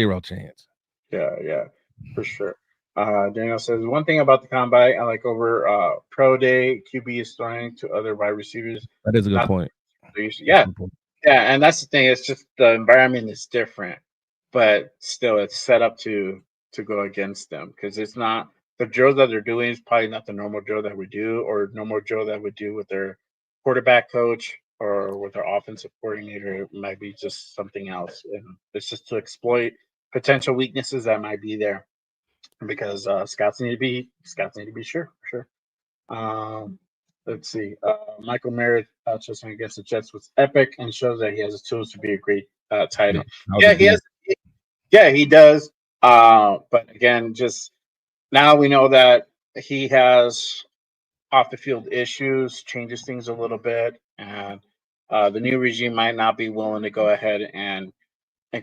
Yeah, for sure. Daniel says one thing about the combine I like over pro day, QB is throwing to other wide receivers. That is a good Not point. That's a yeah, good point. yeah, and that's the thing. It's just the environment is different, but still, it's set up to go against them, because it's not the drill that they're doing is probably not the normal drill that we do, or normal drill that we do with their quarterback coach or with their offensive coordinator. It might be just something else, and it's just to exploit potential weaknesses that might be there, because scouts need to be sure for sure. Let's see. Michael Merritt just against the Jets was epic and shows that he has the tools to be a great tight No, end. that was a Yeah, he has. beast. Yeah, he does. But again, just now we know that he has off the field issues, changes things a little bit, and the new regime might not be willing to go ahead and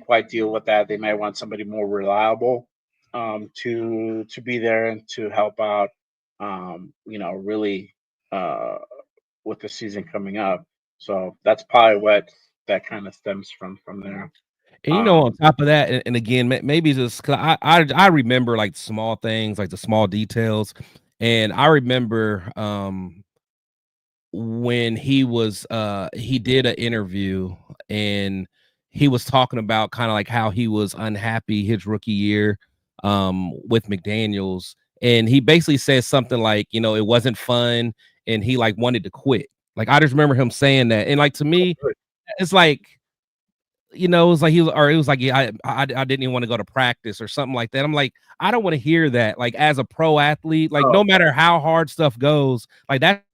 quite deal with that. They might want somebody more reliable to be there and to help out. Really with the season coming up. So that's probably what that kind of stems from there. And on top of that, and again, maybe just because I remember like small things, like the small details, and I remember when he did an interview and he was talking about kind of like how he was unhappy his rookie year with McDaniels, and he basically said something like, it wasn't fun and he like wanted to quit. Like I just remember him saying that, and like to me, it's like, it was like it was like, yeah, I didn't even want to go to practice or something like that. I'm like, I don't want to hear that. Like as a pro athlete, like no matter how hard stuff goes, like that's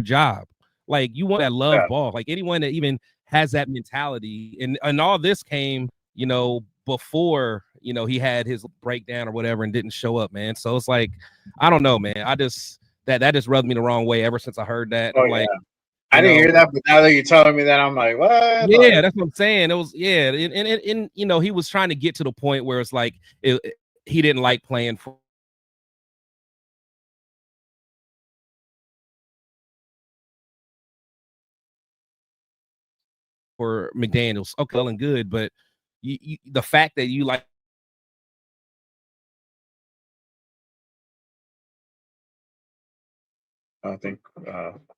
job. Like you want that love ball. Like anyone that even has that mentality, and all this came, before he had his breakdown or whatever and didn't show up, man. So it's like, I don't know, man. I just that just rubbed me the wrong way ever since I heard that. I'm like, I didn't hear that, but now that you're telling me that, I'm like, what? Yeah, that's what I'm saying. It was, and he was trying to get to the point where it's like he didn't like playing for McDaniels. Okay, well and good, but the fact that you like. I think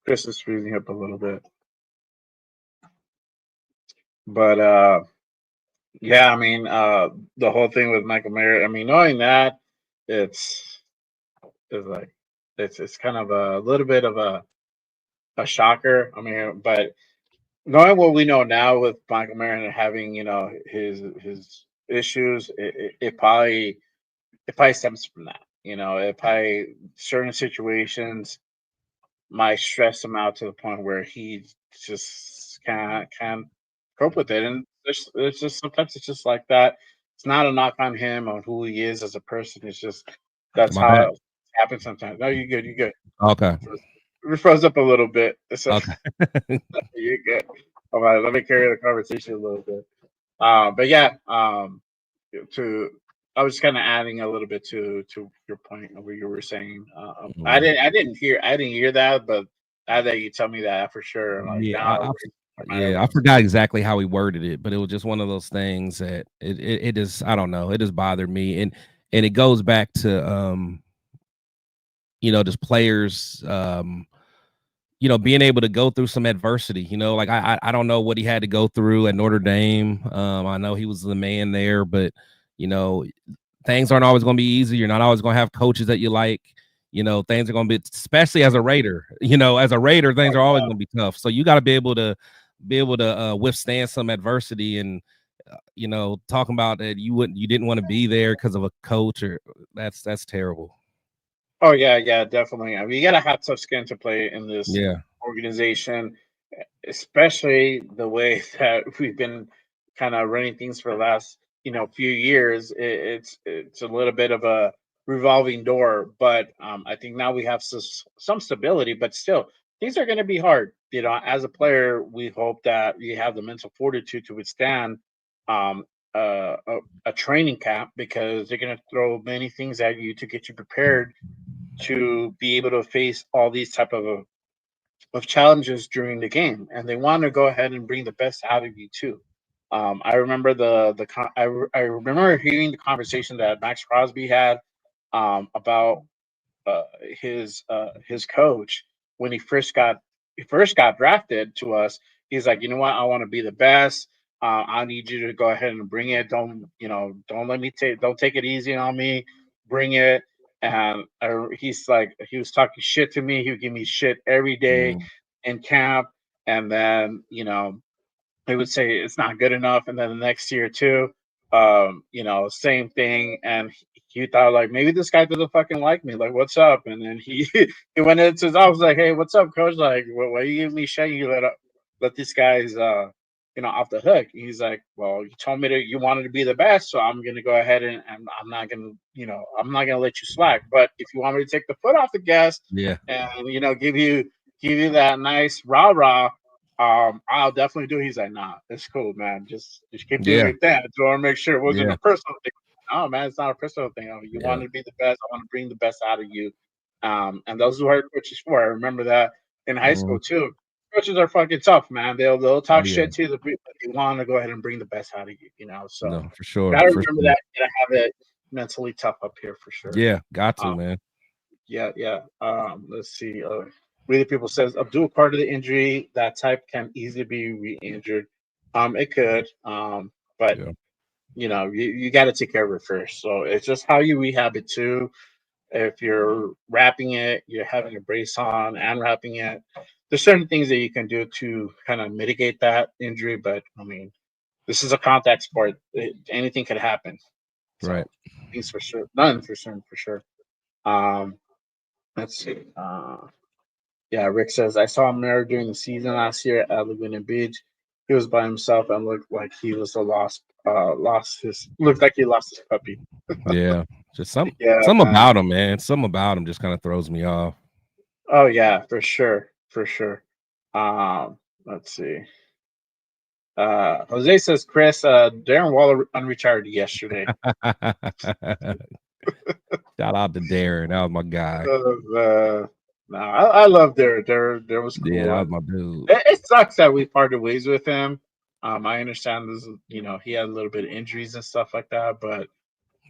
Chris is freezing up a little bit. But yeah, I mean, the whole thing with Michael Mayer, I mean, knowing that, it's like it's kind of a little bit of a shocker. I mean, but knowing what we know now with Michael Mayer and having his issues, it probably stems from that. It probably certain situations might stress him out to the point where he just can't cope with it. And it's just sometimes it's just like that. It's not a knock on him on who he is as a person. It's just that's My how bad. it happens sometimes. No, you're good. You're good. Okay. We froze up a little bit. So Okay. you're good. All right, let me carry the conversation a little bit. But yeah, to I was kind of adding a little bit to your point of what you were saying. I didn't hear that, but now that you tell me that for sure, like now I forgot exactly how he worded it, but it was just one of those things that it just, I don't know, it just bothered me, and it goes back to just players being able to go through some adversity. Like I don't know what he had to go through at Notre Dame. I know he was the man there, but things aren't always going to be easy. You're not always going to have coaches that you like. Things are going to be, especially as a Raider. As a Raider, things are always going to be tough. So you got to be able to withstand some adversity, and talking about that you didn't want to be there because of a coach, or that's terrible. Oh yeah, definitely. I mean, you gotta have tough skin to play in this Yeah. organization, especially the way that we've been kind of running things for the last few years. It's a little bit of a revolving door, but I think now we have some stability, but still things are going to be hard. As a player, we hope that you have the mental fortitude to withstand um, a training camp, because they're going to throw many things at you to get you prepared to be able to face all these type of challenges during the game, and they want to go ahead and bring the best out of you too. I remember I remember hearing the conversation that Maxx Crosby had about uh, his coach when he first got drafted to us. He's like, you know what, I want to be the best. I need you to go ahead and bring it. Don't let me don't take it easy on me. Bring it. And he's like, he was talking shit to me. He would give me shit every day in camp, and then they would say it's not good enough, and then the next year too, same thing. And he thought like, maybe this guy doesn't fucking like me. Like, what's up? And then he he went into his office like, hey, what's up, coach? Like, why you giving me shit? You let these guys off the hook. And he's like, well, you told me that you wanted to be the best, so I'm gonna go ahead and I'm not gonna I'm not gonna let you slack. But if you want me to take the foot off the gas, Yeah. and give you that nice rah rah, I'll definitely do it. He's like, nah, it's cool, man. Just keep doing your thing. I just want to make sure it wasn't a personal thing. Oh man, it's not a personal thing. You want to be the best. I want to bring the best out of you. And those are what coaches for. I remember that in high school too. coaches are fucking tough, man. They'll talk shit to you, but they want to go ahead and bring the best out of you. So no, for sure. gotta remember that. Gotta have it mentally tough up here for sure. Yeah, got to, man. Yeah. Let's see. Really, people says Abdul part of the injury. That type can easily be re-injured. It could. But you got to take care of it first. So it's just how you rehab it too. If you're wrapping it, you're having a brace on and wrapping it. There's certain things that you can do to kind of mitigate that injury. But I mean, this is a contact sport. Anything could happen. So, right. Things for sure. None for certain for sure. Let's see. Yeah, Rick says I saw Mary during the season last year at Laguna Beach. He was by himself and looked like he was lost his puppy. Yeah, just some man. about him, man. Some about him just kind of throws me off. Oh yeah, for sure. Let's see. Jose says, Chris, Darren Waller unretired yesterday. Shout out to Darren. That was my guy. No, I love Darren. Darren was cool. Yeah, that was my dude. It sucks that we parted ways with him. I understand this, he had a little bit of injuries and stuff like that, but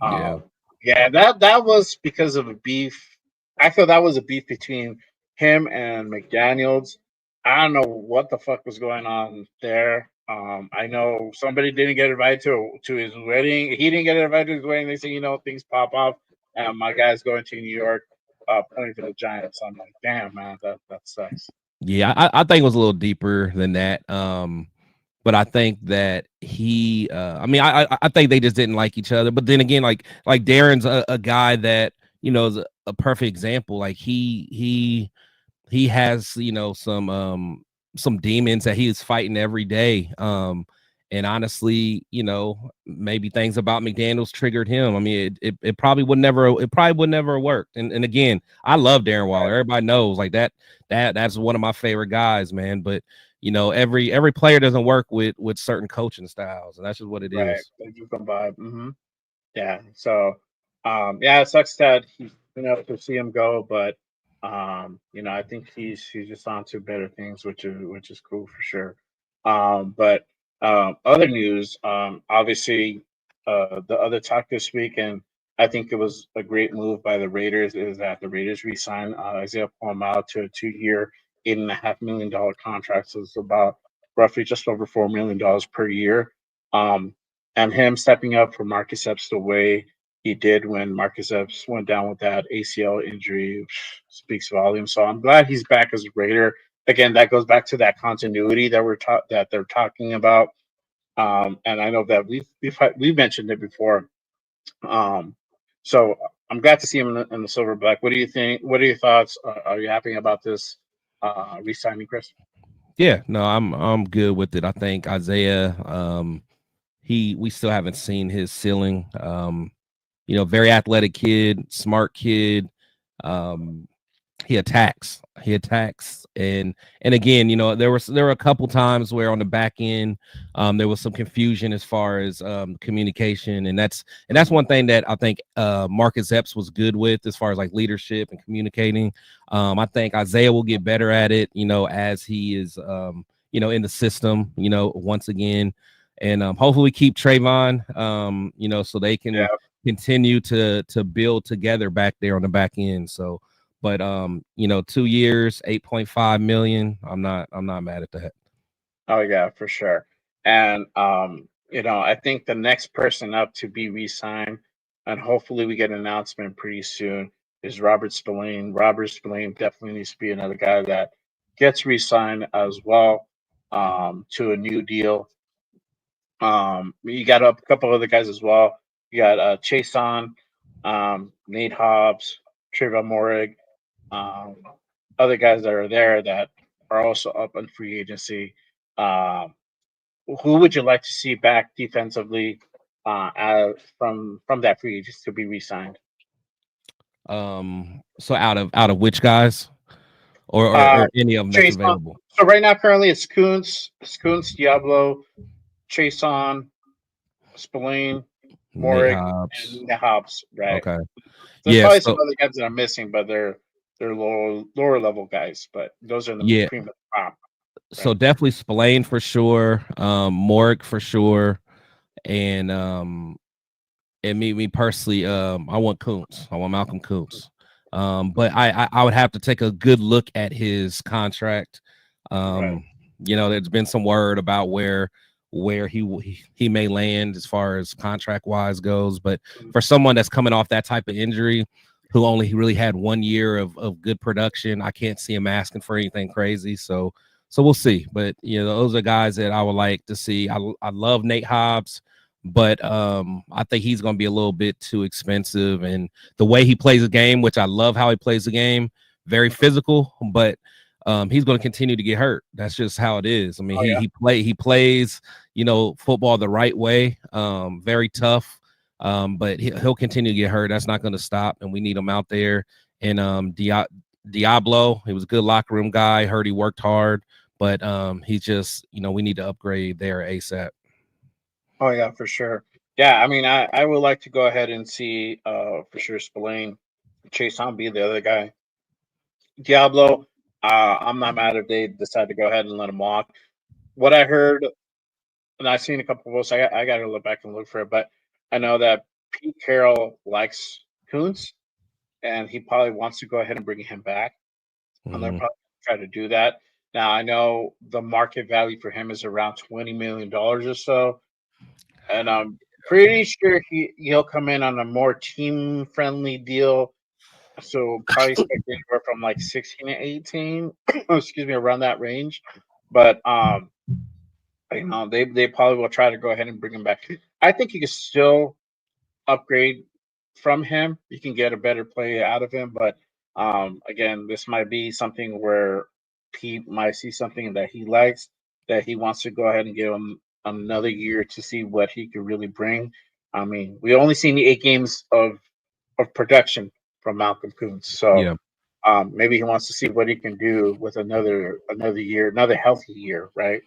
that was because of a beef. I feel that was a beef between him and McDaniels. I don't know what the fuck was going on there. I know somebody didn't get invited to his wedding. He didn't get invited to his wedding. They say, things pop off, and my guy's going to New York, playing for the Giants. I'm like, damn, man, that sucks. Yeah, I think it was a little deeper than that. But I think that he, I think they just didn't like each other. But then again, like Darren's a guy that is a perfect example. Like he has some demons that he is fighting every day. And honestly, maybe things about McDaniels triggered him. I mean, it probably would never have worked. And again, I love Darren Waller. Everybody knows like that's one of my favorite guys, man. But every player doesn't work with certain coaching styles, and that's just what it is. They do come by. Mm-hmm. Yeah. So, it sucks that to see him go, but I think he's just on to better things, which is cool for sure. But other news, obviously, the other talk this week, and I think it was a great move by the Raiders, is that the Raiders re-signed Isaiah Palomar to a 2-year, $8.5 million contract. So it's about roughly just over $4 million per year. And him stepping up for Marcus Epps the way he did when Marcus Epps went down with that ACL injury speaks volumes. So I'm glad he's back as a Raider. Again, that goes back to that continuity that that they're talking about. And I know that we've mentioned it before. So I'm glad to see him in the silver black. What do you think? What are your thoughts? Are you happy about this re-signing, Chris? Yeah, no, I'm good with it. I think Isaiah, we still haven't seen his ceiling. Very athletic kid, smart kid. He attacks, and again, there were a couple times where on the back end, there was some confusion as far as communication, and that's one thing that I think Marcus Epps was good with as far as like leadership and communicating. I think Isaiah will get better at it, as he is, in the system, once again, and hopefully we keep Trayvon, so they can continue to build together back there on the back end. So. But 2 years, $8.5 million. I'm not mad at that. Oh yeah, for sure. And I think the next person up to be re-signed, and hopefully we get an announcement pretty soon, is Robert Spillane. Robert Spillane definitely needs to be another guy that gets re-signed as well, to a new deal. You got a couple other guys as well. You got Chase on, Nate Hobbs, Trevor Morig. Other guys that are there that are also up on free agency. Who would you like to see back defensively from that free agency to be re-signed? So out of which guys, or any of them that's available? So right now, currently, it's Kuntz, Diablo, Chason, Spillane, Morig, and Hobbs. Right. Okay. There's probably some other guys that I'm missing, but they're lower level guys. But those are the cream of the crop. So definitely Spillane for sure, Morg for sure, and me personally, I want Kuntz. I want Malcolm Kuntz. But I would have to take a good look at his contract. There's been some word about where he may land as far as contract wise goes. But for someone that's coming off that type of injury, who only really had 1 year of good production, I can't see him asking for anything crazy. So we'll see. But those are guys that I would like to see. I love Nate Hobbs, but I think he's going to be a little bit too expensive. And the way he plays the game, which I love how he plays the game, very physical, but he's going to continue to get hurt. That's just how it is. I mean, he plays, football the right way, very tough, but he'll continue to get hurt. That's not going to stop, and we need him out there. And Diablo, he was a good locker room guy. Heard he worked hard, but he's just, we need to upgrade there ASAP. Oh yeah, for sure. Yeah, I mean, I would like to go ahead and see for sure Spillane, Chase be the other guy. Diablo, I'm not mad if they decide to go ahead and let him walk. What I heard, and I've seen a couple of posts, I got to look back and look for it, but I know that Pete Carrol likes Kuntz, and he probably wants to go ahead and bring him back. And they're probably try to do that. Now I know the market value for him is around $20 million or so. And I'm pretty sure he'll come in on a more team friendly deal. So probably expect anywhere from like 16 to 18, excuse me, around that range. But they probably will try to go ahead and bring him back. I think you can still upgrade from him. You can get a better play out of him, but again, this might be something where Pete might see something that he likes, that he wants to go ahead and give him another year to see what he could really bring. I mean, we only seen the 8 games of production from Malcolm Kuntz, so maybe he wants to see what he can do with another year, another healthy year, right?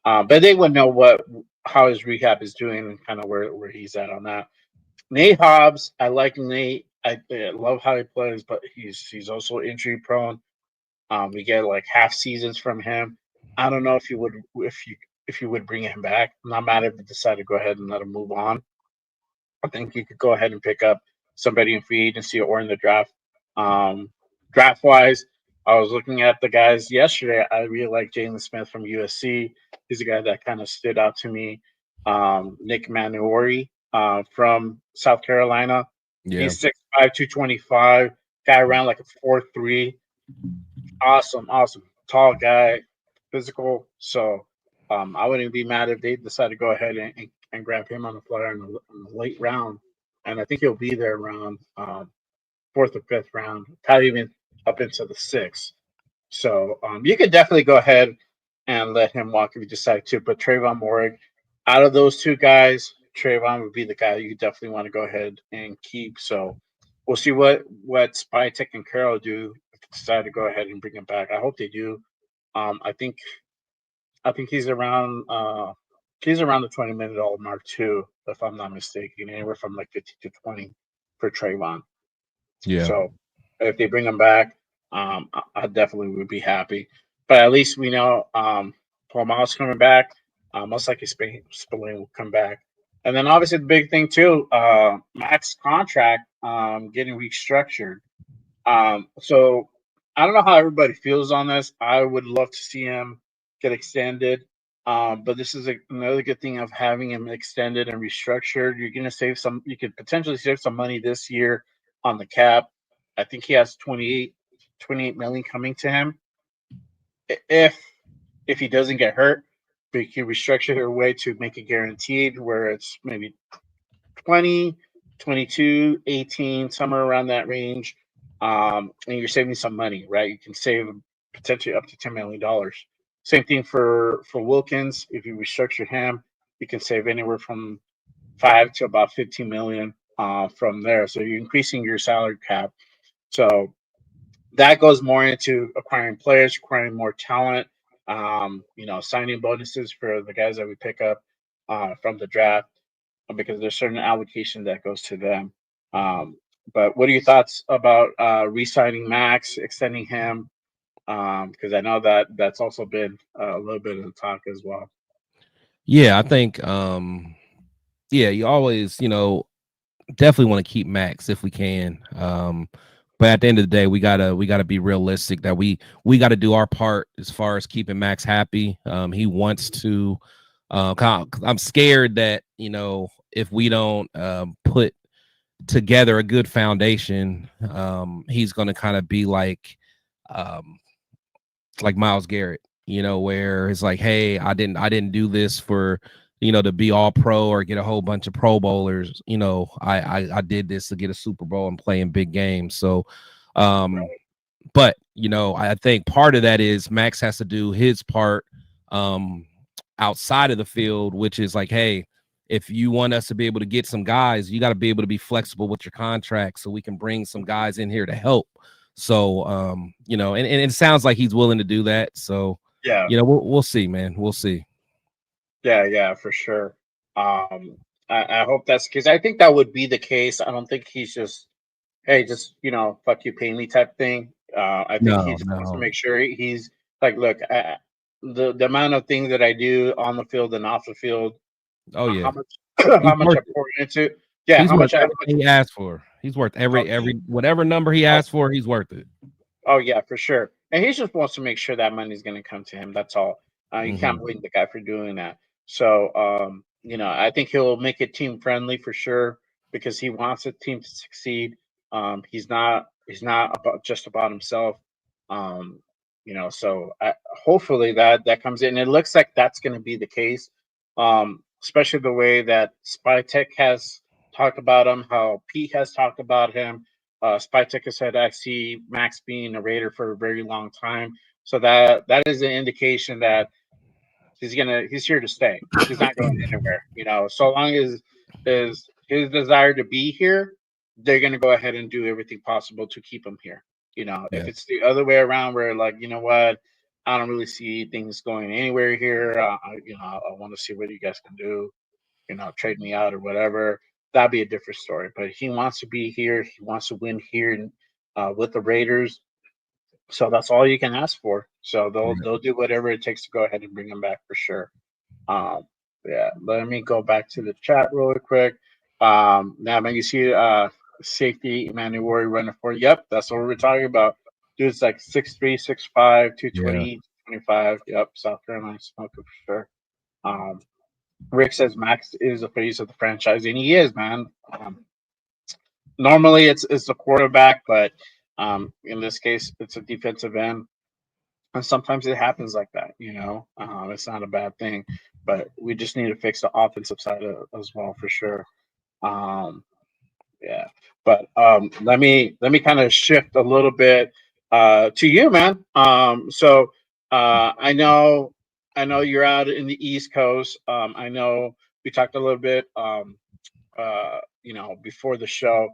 But they would know how his rehab is doing and kind of where he's at on that. Nate Hobbs, I like Nate. I love how he plays, but he's also injury prone. We get like half seasons from him. I don't know if you would bring him back. I'm not mad if you decide to go ahead and let him move on. I think you could go ahead and pick up somebody in free agency or in the draft. Draft wise, I was looking at the guys yesterday. I really like Jalen Smith from USC. He's a guy that kind of stood out to me. Nick Manuori from South Carolina. Yeah. He's 6'5", 225. Guy around like a 4'3". Awesome. Tall guy, physical. So I wouldn't be mad if they decide to go ahead and grab him on the flyer in the late round. And I think he'll be there around 4th or 5th round, probably even up into the 6th. So you could definitely go ahead and let him walk if you decide to. But Trayvon Morrig, out of those two guys, Trayvon would be the guy you definitely want to go ahead and keep. So we'll see what Spytek and Carroll do if they decide to go ahead and bring him back. I hope they do. I think he's around the $20 million mark too, if I'm not mistaken, anywhere from like 15 to 20 for Trayvon. Yeah. So if they bring him back, I definitely would be happy. But at least we know Paul Miles coming back. Most likely Spillane will come back. And then obviously the big thing too, Maxx contract getting restructured. So I don't know how everybody feels on this. I would love to see him get extended. But this is another good thing of having him extended and restructured. You're going to you could potentially save some money this year on the cap. I think he has 28 million coming to him. If he doesn't get hurt, but you can restructure it a way to make it guaranteed where it's maybe 20, 22, 18, somewhere around that range. And you're saving some money, right? You can save potentially up to $10 million. Same thing for Wilkins. If you restructure him, you can save anywhere from 5 to about 15 million from there. So you're increasing your salary cap. So that goes more into acquiring players, acquiring more talent, signing bonuses for the guys that we pick up from the draft, because there's certain allocation that goes to them. But what are your thoughts about re-signing Max, extending him? Because I know that that's also been a little bit of the talk as well. Yeah, I think you always, definitely want to keep Maxx if we can. But at the end of the day, we gotta be realistic that we gotta do our part as far as keeping Maxx happy. He wants to. I'm scared that if we don't put together a good foundation, he's going to kind of be um, like Myles Garrett, where it's like, hey, I didn't do this for to be all pro or get a whole bunch of Pro Bowlers. I did this to get a Super Bowl and play in big games. So, but I think part of that is Maxx has to do his part outside of the field, which is like, hey, if you want us to be able to get some guys, you got to be able to be flexible with your contract so we can bring some guys in here to help. So, and it sounds like he's willing to do that. So, yeah, we'll see, man. We'll see. Yeah, for sure. I hope that's because I think that would be the case. I don't think he's just, hey, just fuck you, pay me type thing. I think he just wants to make sure he's like, look, the amount of things that I do on the field and off the field. Oh yeah, how much I pour into. Yeah, he's how much he asked for. He's worth every whatever number he asked for. He's worth it. Oh yeah, for sure. And he just wants to make sure that money's going to come to him. That's all. You can't blame the guy for doing that. So, I think he'll make it team friendly for sure because he wants the team to succeed. He's not just about himself. So hopefully that comes in. It looks like that's going to be the case. Especially the way that Spy Tech has talked about him, how Pete has talked about him. Spy Tech has said I see Maxx being a Raider for a very long time. So that is an indication that he's here to stay. He's not going anywhere. So long as his desire to be here, they're gonna go ahead and do everything possible to keep him here. If it's the other way around where like, what, I don't really see things going anywhere here. I want to see what you guys can do, trade me out or whatever. That'd be a different story. But he wants to be here. He wants to win here with the Raiders. So that's all you can ask for. So they'll do whatever it takes to go ahead and bring him back for sure. Let me go back to the chat really quick. Now, man, you see safety Emmanuel Warrior running for. Yep, that's what we're talking about. Dude's like 6'3", 6'5", 220, 25. Yep, South Carolina smoker for sure. Rick says Maxx is the face of the franchise, and he is, man. Normally, it's the quarterback, but in this case, it's a defensive end, and sometimes it happens like that. It's not a bad thing, but we just need to fix the offensive side as well for sure. But let me kind of shift a little bit to you, man. So I know you're out in the East Coast. I know we talked a little bit, before the show.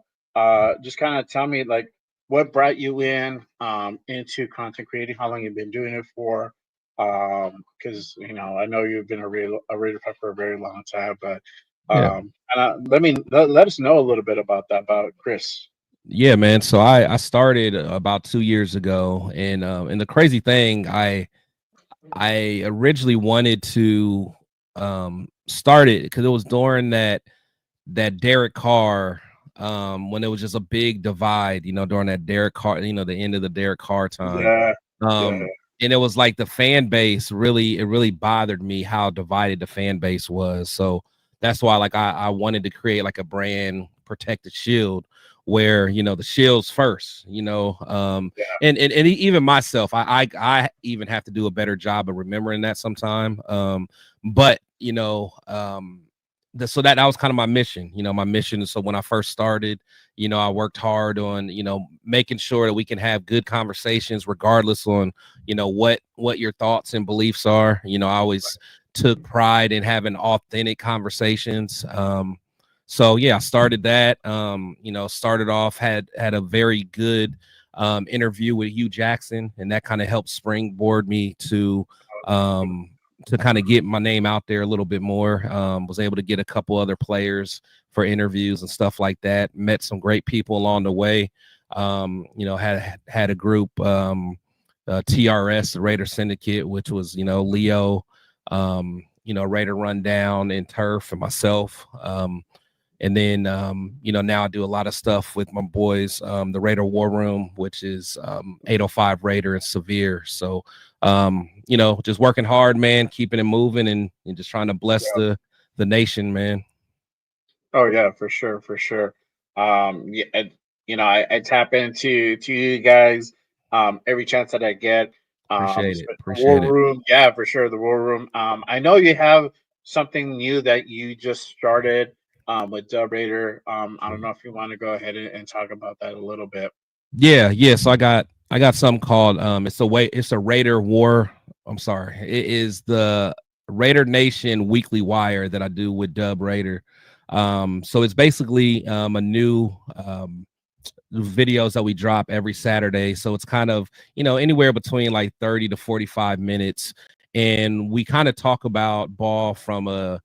Just kind of tell me like what brought you into content creating, how long you've been doing it for. Because I know you've been a Raider fan for a very long time, but let us know a little bit about that, about Chris. Yeah, man. So I started about 2 years ago, and the crazy thing, I originally wanted to start it because it was during that Derek Carr, when it was just a big divide, during that Derek Carr, the end of the Derek Carr time. And it was like the fan base really bothered me how divided the fan base was. So that's why like I wanted to create like a brand protected shield where the shield's first, and even myself, I even have to do a better job of remembering that sometime. But so that was kind of my mission, my mission. So when I first started, I worked hard on, making sure that we can have good conversations regardless on, what your thoughts and beliefs are. I always took pride in having authentic conversations. So yeah, I started that, started off, had a very good interview with Hugh Jackson, and that kind of helped springboard me to kind of get my name out there a little bit more. Was able to get a couple other players for interviews and stuff like that. Met some great people along the way. Had a group TRS, the Raider Syndicate, which was, Leo, Raider Rundown and Turf and myself. And then, now I do a lot of stuff with my boys, the Raider War Room, which is 805 Raider and Severe. So, just working hard, man, keeping it moving and just trying to bless the nation, man. Oh yeah, for sure, for sure. I tap into you guys every chance that I get. Appreciate it. The War Appreciate it. Room, yeah, for sure. The War Room. I know you have something new that you just started with Dub Raider. I don't know if you want to go ahead and talk about that a little bit. Yeah. So I got something called it's a Raider War. I'm sorry. It is the Raider Nation Weekly Wire that I do with Dub Raider. So it's basically a new videos that we drop every Saturday. So it's kind of, anywhere between like 30 to 45 minutes. And we kind of talk about ball from a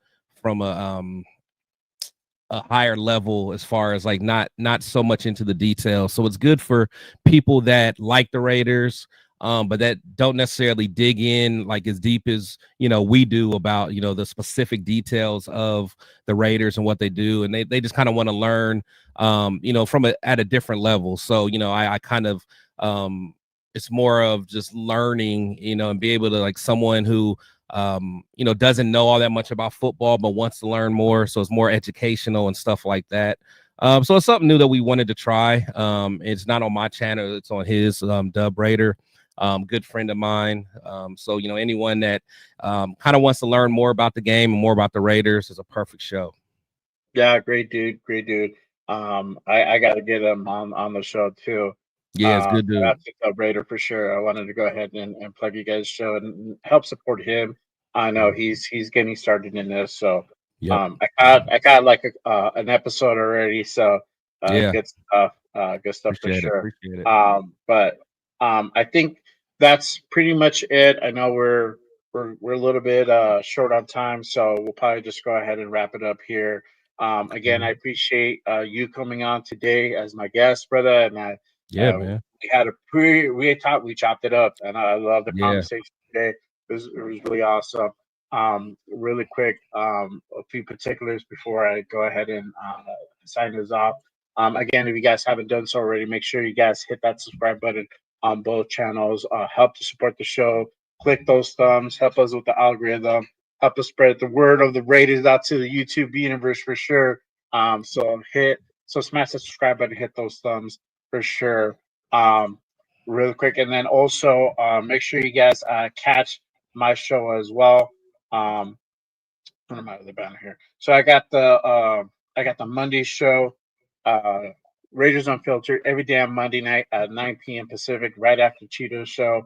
higher level, as far as like not so much into the details. So it's good for people that like the Raiders, but that don't necessarily dig in like as deep as we do about the specific details of the Raiders and what they do, and they just kind of want to learn from at a different level. So I kind of it's more of just learning, and be able to, like, someone who doesn't know all that much about football but wants to learn more, so it's more educational and stuff like that. So it's something new that we wanted to try. It's not on my channel, it's on his, Dub Raider, good friend of mine. So anyone that kind of wants to learn more about the game and more about the Raiders is a perfect show. Yeah, great dude. I got to get him on the show too. Yeah, it's good, dude. That's a Raider for sure. I wanted to go ahead and plug you guys' show and help support him. I know he's getting started in this, so Yep. I got like an episode already, so Yeah. good stuff for Appreciate sure. it. But I think that's pretty much it. I know we're a little bit short on time, so we'll probably just go ahead and wrap it up here. Again, I appreciate you coming on today as my guest, brother, and Yeah, man. we chopped it up, and I love the Yeah. conversation today. It was really awesome. Really quick, a few particulars before I go ahead and sign this off. Again, if you guys haven't done so already, make sure you guys hit that subscribe button on both channels. Help to support the show. Click those thumbs. Help us with the algorithm. Help us spread the word of the Raiders out to the YouTube universe for sure. So smash the subscribe button, hit those thumbs for sure. Really quick, and then also make sure you guys catch my show as well. What am I with the banner here? So I got the Monday show, Raiders Unfiltered, every damn Monday night at 9 p.m. Pacific, right after Cheeto's show.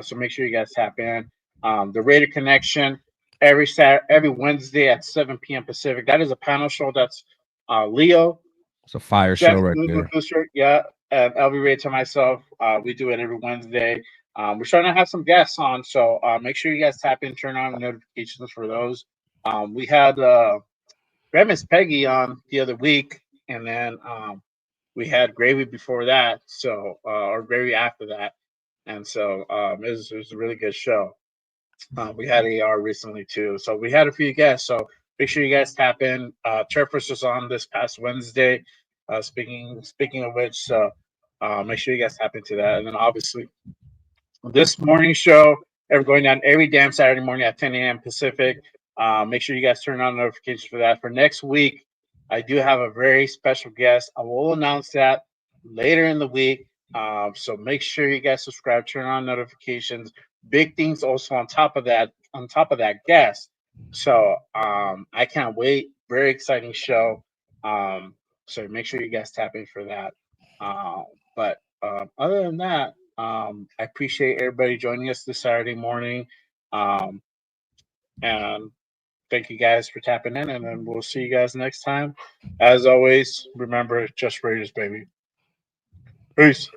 So make sure you guys tap in. The Raider Connection every Wednesday at 7 p.m. Pacific. That is a panel show. That's Leo. It's a fire Jeff, show right there. Yeah, and LB Ray to myself. We do it every Wednesday. We're starting to have some guests on, so make sure you guys tap in, turn on the notifications for those. We had Miss Peggy on the other week, and then we had Gravy before that, so or Gravy after that, and so it was a really good show. We had AR recently too, so we had a few guests. So make sure you guys tap in. Turfers was on this past Wednesday. Speaking of which, so make sure you guys tap into that, and then obviously this morning show, going down every damn Saturday morning at 10 a.m. Pacific. Make sure you guys turn on notifications for that. For next week, I do have a very special guest. I will announce that later in the week. So make sure you guys subscribe, turn on notifications. Big things also on top of that guest. So I can't wait. Very exciting show. So make sure you guys tap in for that. But other than that, I appreciate everybody joining us this Saturday morning. And thank you guys for tapping in, and then we'll see you guys next time. As always, remember, just Raiders, baby. Peace.